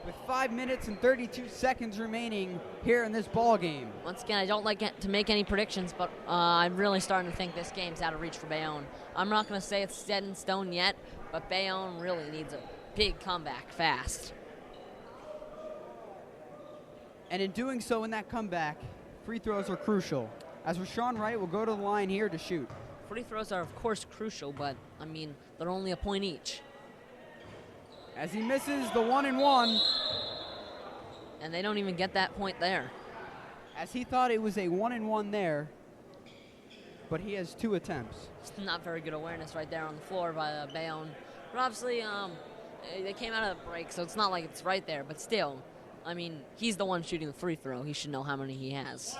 with 5 minutes and 32 seconds remaining here in this ball game. Once again, I don't like to make any predictions, but I'm really starting to think this game's out of reach for Bayonne. I'm not going to say it's set in stone yet, but Bayonne really needs a big comeback fast. And in doing so in that comeback, free throws are crucial, as Rashawn Wright will go to the line here to shoot. Free throws are, of course, crucial, but, I mean, they're only a point each. As he misses the 1-and-1. And they don't even get that point there. As he thought it was a 1-and-1 there, but he has 2 attempts. It's not very good awareness right there on the floor by Bayonne. But obviously, they came out of the break, so it's not like it's right there, but still. I mean, he's the one shooting the free throw. He should know how many he has.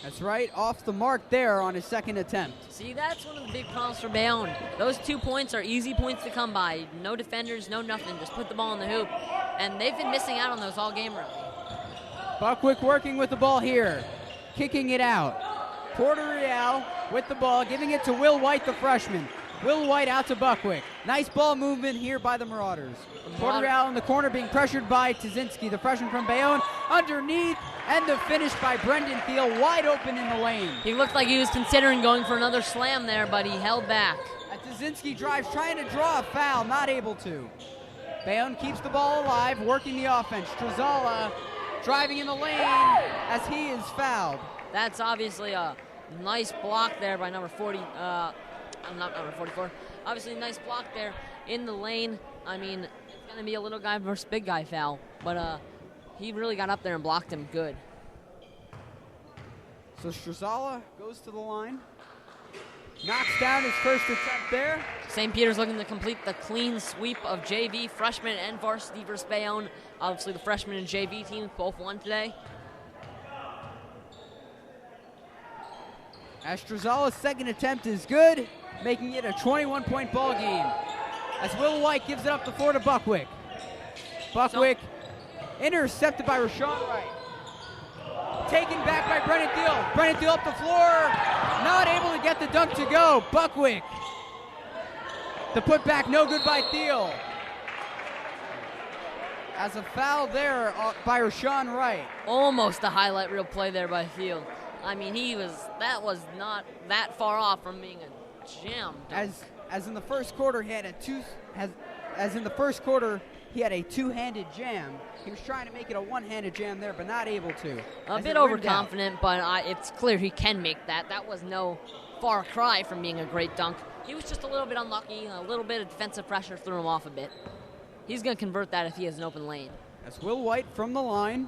That's right, off the mark there on his second attempt. See, that's one of the big problems for Bayonne. Those 2 points are easy points to come by. No defenders, no nothing. Just put the ball in the hoop. And they've been missing out on those all game, really. Buckwick working with the ball here, kicking it out. Port Royale with the ball, giving it to Will White, the freshman. Will White out to Buckwick. Nice ball movement here by the Marauders. Port Royale in the corner being pressured by Tazinski, the freshman from Bayonne. Underneath, and the finish by Brendan Thiel, wide open in the lane. He looked like he was considering going for another slam there, but he held back. Tazinski drives, trying to draw a foul, not able to. Bayonne keeps the ball alive, working the offense. Strazala driving in the lane as he is fouled. That's obviously a nice block there by number 40. I'm not number 44. Obviously, a nice block there in the lane. I mean, it's going to be a little guy versus big guy foul, but he really got up there and blocked him good. So Strazala goes to the line, knocks down his first attempt there. St. Peter's looking to complete the clean sweep of JV, freshman, and varsity versus Bayonne. Obviously, the freshman and JV teams both won today. As Strazala's second attempt is good, making it a 21-point ball game. As Will White gives it up the floor to Buckwick. Buckwick intercepted by Rashawn Wright. Taken back by Brendan Thiel. Brendan Thiel up the floor, not able to get the dunk to go. Buckwick. The putback no good by Thiel. As a foul there by Rashawn Wright. Almost a highlight reel play there by Thiel. I mean, that was not that far off from being a jam dunk. As in the first quarter, he had a two-handed jam. He was trying to make it a one-handed jam there, but not able to. A bit overconfident, but it's clear he can make that. That was no far cry from being a great dunk. He was just a little bit unlucky. A little bit of defensive pressure threw him off a bit. He's going to convert that if he has an open lane. That's Will White from the line.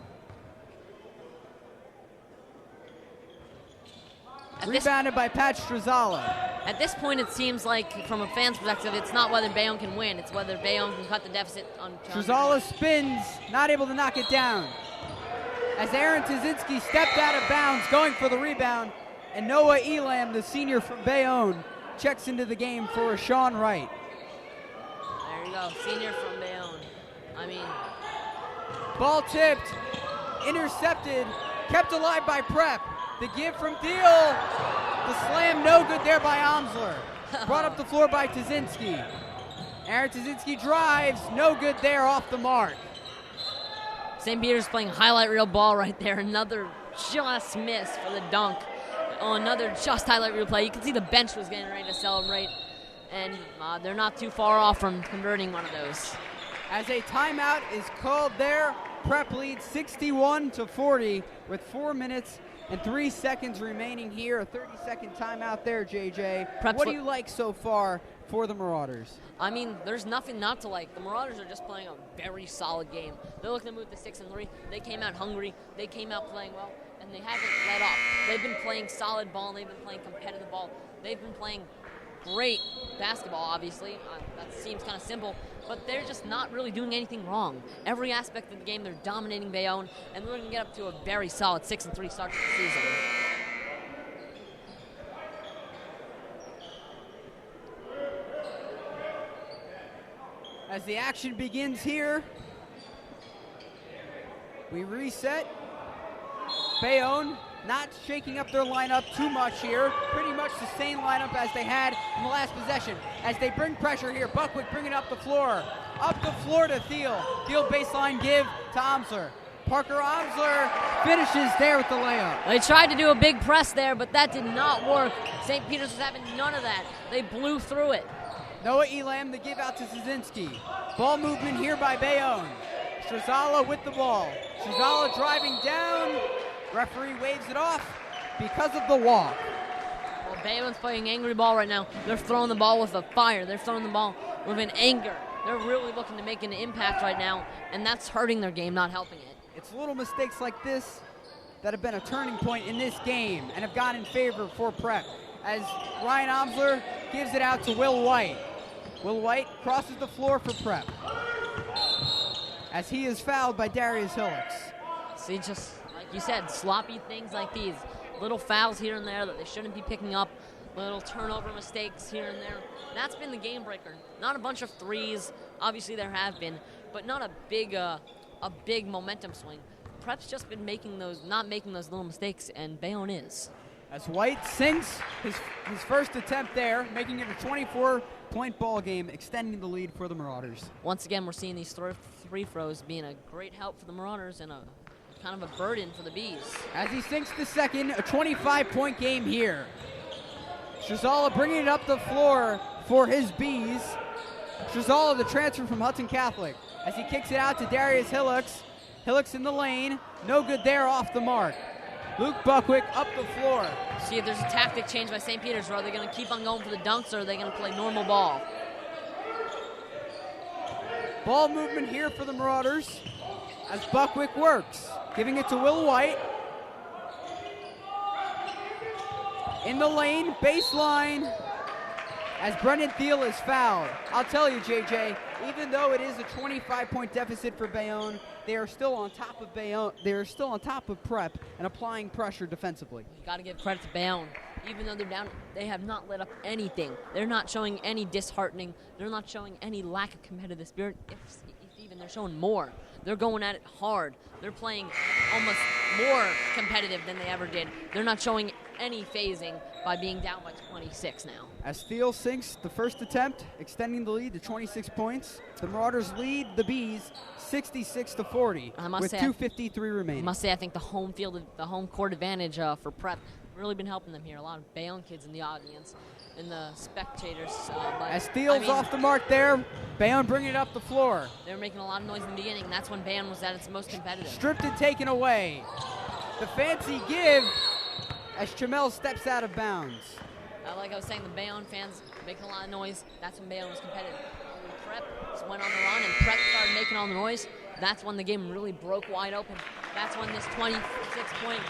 Rebounded by Pat Strazala. At this point, it seems like, from a fan's perspective, it's not whether Bayonne can win. It's whether Bayonne can cut the deficit on Strazala spins, not able to knock it down. As Aaron Tazinski stepped out of bounds, going for the rebound, and Noah Elam, the senior from Bayonne, checks into the game for Sean Wright. There you go, senior from Bayonne. I mean, ball tipped, intercepted, kept alive by Prep. The give from Thiel. The slam no good there by Amsler. Brought up the floor by Tazinski. Aaron Tazinski drives, no good there, off the mark. St. Peter's playing highlight reel ball right there. Another just miss for the dunk. Oh, another just highlight reel play. You can see the bench was getting ready to celebrate, and they're not too far off from converting one of those. As a timeout is called there, Prep leads 61-40 with 4 minutes and 3 seconds remaining here. A 30-second timeout there, JJ. What do you like so far for the Marauders? I mean, there's nothing not to like. The Marauders are just playing a very solid game. They're looking to move to 6-3. They came out hungry. They came out playing well, and they haven't let up. They've been playing solid ball, and they've been playing competitive ball. They've been playing great basketball, obviously. That seems kind of simple, but they're just not really doing anything wrong. Every aspect of the game, they're dominating Bayonne, and they're going to get up to a very solid 6-3 start to the season. As the action begins here, we reset. Bayonne not shaking up their lineup too much here. Pretty much the same lineup as they had in the last possession. As they bring pressure here, Buckwick bringing up the floor. Up the floor to Thiel. Thiel baseline give to Amsler. Parker Amsler finishes there with the layup. They tried to do a big press there, but that did not work. St. Peter's was having none of that. They blew through it. Noah Elam, the give out to Szynski. Ball movement here by Bayonne. Strazala with the ball. Strazala driving down. Referee waves it off because of the walk. Well, Bayonne's playing angry ball right now. They're throwing the ball with a fire. They're throwing the ball with an anger. They're really looking to make an impact right now, and that's hurting their game, not helping it. It's little mistakes like this that have been a turning point in this game and have gone in favor for Prep. As Ryan Amsler gives it out to Will White. Will White crosses the floor for Prep, as he is fouled by Darius Hillocks. See, just like you said, sloppy things like these. Little fouls here and there that they shouldn't be picking up. Little turnover mistakes here and there. That's been the game breaker. Not a bunch of threes. Obviously there have been, but not a big momentum swing. Prep's just been not making those little mistakes, and Bayonne is. As White sinks his first attempt there, making it a 24-point ball game, extending the lead for the Marauders. Once again, we're seeing these free throws being a great help for the Marauders and a kind of a burden for the Bees. As he sinks the second, a 25-point game here. Strazala bringing it up the floor for his Bees. Strazala, the transfer from Hudson Catholic, as he kicks it out to Darius Hillocks. Hillocks in the lane, no good there, off the mark. Luke Buckwick up the floor. See if there's a tactic change by St. Peter's. Are they going to keep on going for the dunks, or are they going to play normal ball? Ball movement here for the Marauders as Buckwick works. Giving it to Will White. In the lane, baseline, as Brendan Thiel is fouled. I'll tell you, JJ, even though it is a 25-point deficit for Bayonne, they are still on top of Bayonne. They are still on top of Prep and applying pressure defensively. You got to give credit to Bayonne. Even though they're down, they have not let up anything. They're not showing any disheartening. They're not showing any lack of competitive spirit. If even they're showing more. They're going at it hard. They're playing almost more competitive than they ever did. They're not showing any phasing by being down by 26 now. As Thiel sinks the first attempt, extending the lead to 26 points, the Marauders lead the Bees 66-40 with 2:53 remaining. I must say, I think the home court advantage for Prep really been helping them here. A lot of Bayonne kids in the audience, in the spectators. As Steele's off the mark there, Bayonne bringing it up the floor. They were making a lot of noise in the beginning. That's when Bayonne was at its most competitive. Stripped and taken away. The fancy give as Chamel steps out of bounds. Like I was saying, the Bayonne fans making a lot of noise. That's when Bayonne was competitive. When Prep went on the run and Prep started making all the noise, that's when the game really broke wide open. That's when this 26-point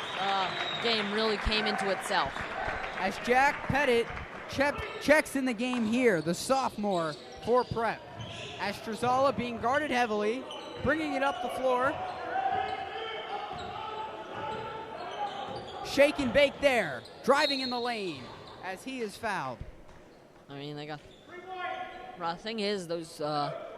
game really came into itself. As Jack Pettit checks in the game here, the sophomore for Prep. As Strazala being guarded heavily, bringing it up the floor. Shake and bake there, driving in the lane as he is fouled. I mean, the thing is, those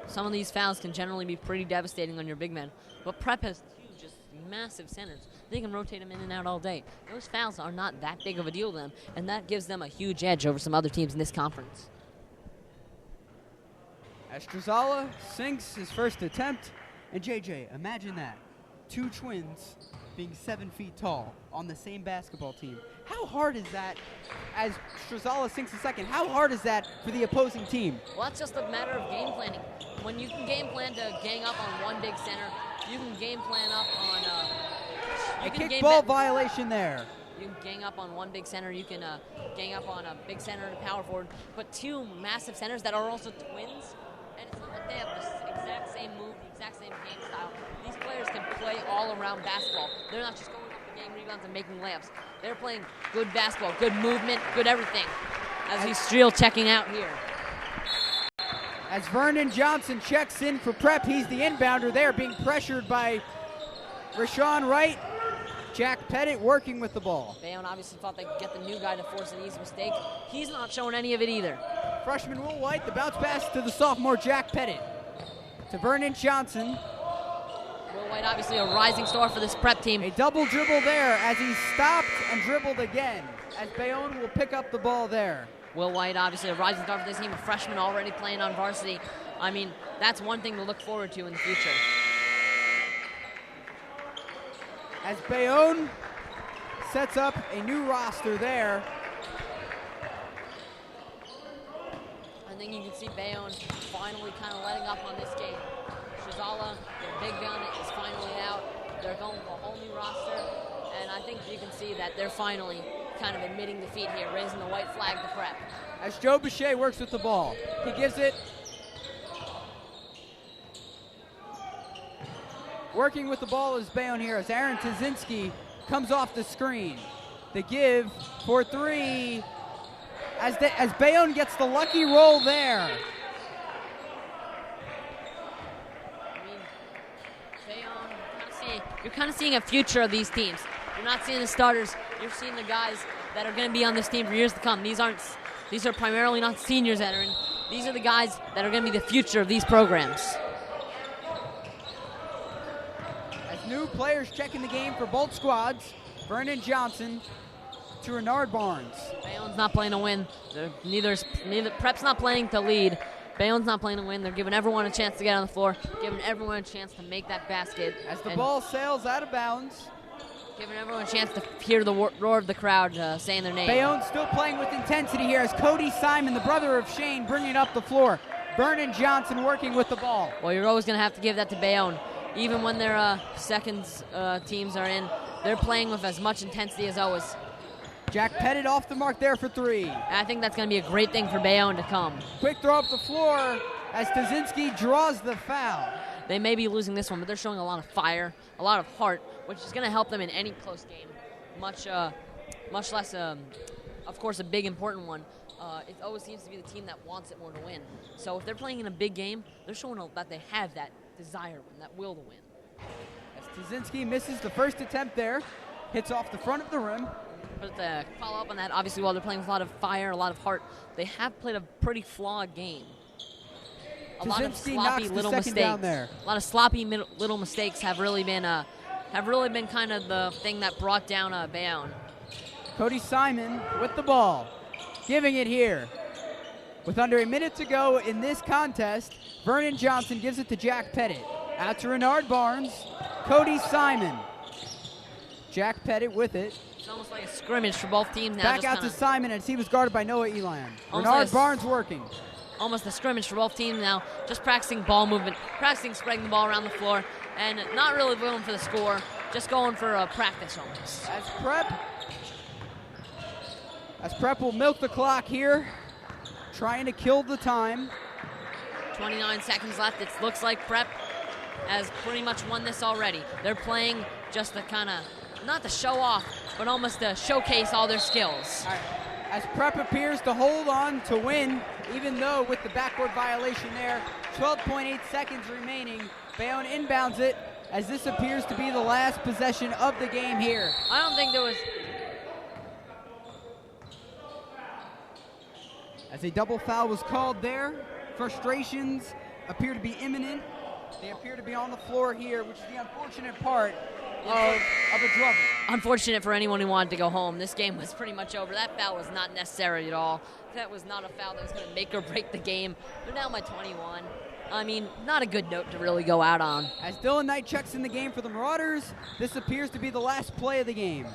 some of these fouls can generally be pretty devastating on your big men. But Prep has huge, just massive centers. They can rotate them in and out all day. Those fouls are not that big of a deal to them, and that gives them a huge edge over some other teams in this conference. As Strazala sinks his first attempt, and JJ, imagine that. Two twins being 7 feet tall on the same basketball team. How hard is that, as Strazala sinks a second, how hard is that for the opposing team? Well, that's just a matter of game planning. When you can game plan to gang up on one big center, you can game plan up on... a kickball violation there. You can gang up on one big center. You can gang up on a big center and a power forward. But two massive centers that are also twins, and it's not like they have the exact same move, the exact same game style. These players can play all around basketball. They're not just going up for game rebounds and making layups. They're playing good basketball, good movement, good everything. As he's Streel checking out here. As Vernon Johnson checks in for Prep, he's the inbounder there, being pressured by Rashawn Wright. Jack Pettit working with the ball. Bayonne obviously thought they could get the new guy to force an easy mistake. He's not showing any of it either. Freshman Will White, the bounce pass to the sophomore Jack Pettit. To Vernon Johnson. Will White obviously a rising star for this Prep team. A double dribble there as he stopped and dribbled again. As Bayonne will pick up the ball there. Will White obviously a rising star for this team, a freshman already playing on varsity. I mean, that's one thing to look forward to in the future. As Bayonne sets up a new roster there. I think you can see Bayonne finally kind of letting up on this game. Strazala, their big gun, is finally out. They're going with a whole new roster, and I think you can see that they're finally kind of admitting defeat here, raising the white flag to Prep. As Joe Boucher works with the ball, he gives it. Working with the ball is Bayonne here as Aaron Tazinski comes off the screen. The give for three as Bayonne gets the lucky roll there. I mean, Bayonne, you're kind of seeing a future of these teams. You're not seeing the starters. You're seeing the guys that are going to be on this team for years to come. These are primarily not seniors entering. These are the guys that are going to be the future of these programs. As new players checking the game for both squads, Vernon Johnson to Renard Barnes. Bayonne's not playing to win. Neither Prep's not playing to lead. Bayonne's not playing to win. They're giving everyone a chance to get on the floor, giving everyone a chance to make that basket. As the ball sails out of bounds. Giving everyone a chance to hear the roar of the crowd saying their name. Bayonne still playing with intensity here as Cody Simon, the brother of Shane, bringing it up the floor. Vernon Johnson working with the ball. Well, you're always going to have to give that to Bayonne. Even when their second teams are in, they're playing with as much intensity as always. Jack Pettit off the mark there for three. And I think that's going to be a great thing for Bayonne to come. Quick throw up the floor as Tazinski draws the foul. They may be losing this one, but they're showing a lot of fire, a lot of heart, which is going to help them in any close game. Much less, of course, a big important one. It always seems to be the team that wants it more to win. So if they're playing in a big game, they're showing that they have that desire to win, that will to win. As Tazinski misses the first attempt there, hits off the front of the rim. But to follow up on that, obviously while they're playing with a lot of fire, a lot of heart, they have played a pretty flawed game. A lot of sloppy little mistakes. Down there. A lot of sloppy little mistakes have really been kind of the thing that brought down Bayonne. Cody Simon with the ball, giving it here. With under a minute to go in this contest, Vernon Johnson gives it to Jack Pettit. Out to Renard Barnes, Cody Simon. Jack Pettit with it. It's almost like a scrimmage for both teams now. Back out to Simon as he was guarded by Noah Elam. Bernard Barnes working. Almost a scrimmage for both teams now. Just practicing ball movement, practicing spreading the ball around the floor, and not really going for the score. Just going for a practice almost. As Prep will milk the clock here, trying to kill the time. 29 seconds left. It looks like Prep has pretty much won this already. They're playing just to kind of, not to show off, but almost to showcase all their skills. All right. As Prep appears to hold on to win, even though with the backboard violation there, 12.8 seconds remaining. Bayonne inbounds it, as this appears to be the last possession of the game here. I don't think there was... As a double foul was called there, frustrations appear to be imminent. They appear to be on the floor here, which is the unfortunate part of a drubbing. Unfortunate for anyone who wanted to go home. This game was pretty much over. That foul was not necessary at all. That was not a foul that was going to make or break the game. They're down by 21. I mean, not a good note to really go out on. As Dylan Knight checks in the game for the Marauders, this appears to be the last play of the game.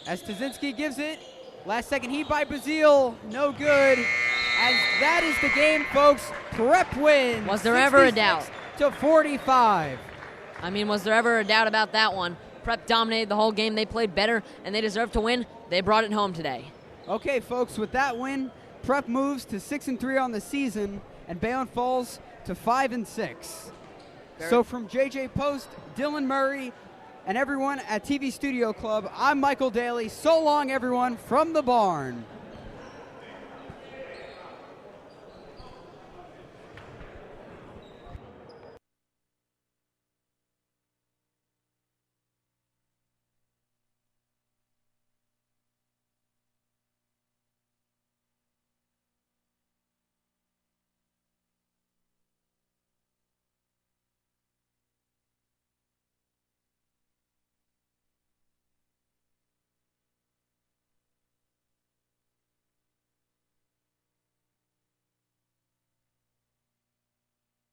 As Tazinski gives it, last second heat by Bazile, no good. As that is the game, folks. Prep wins. Was there ever a doubt? To 45. I mean, was there ever a doubt about that one? Prep dominated the whole game. They played better, and they deserved to win. They brought it home today. Okay, folks, with that win, Prep moves to 6-3 on the season, and Bayonne falls to 5-6. So from JJ Post, Dylan Murray, and everyone at TV Studio Club, I'm Michael Daly. So long, everyone, from the barn.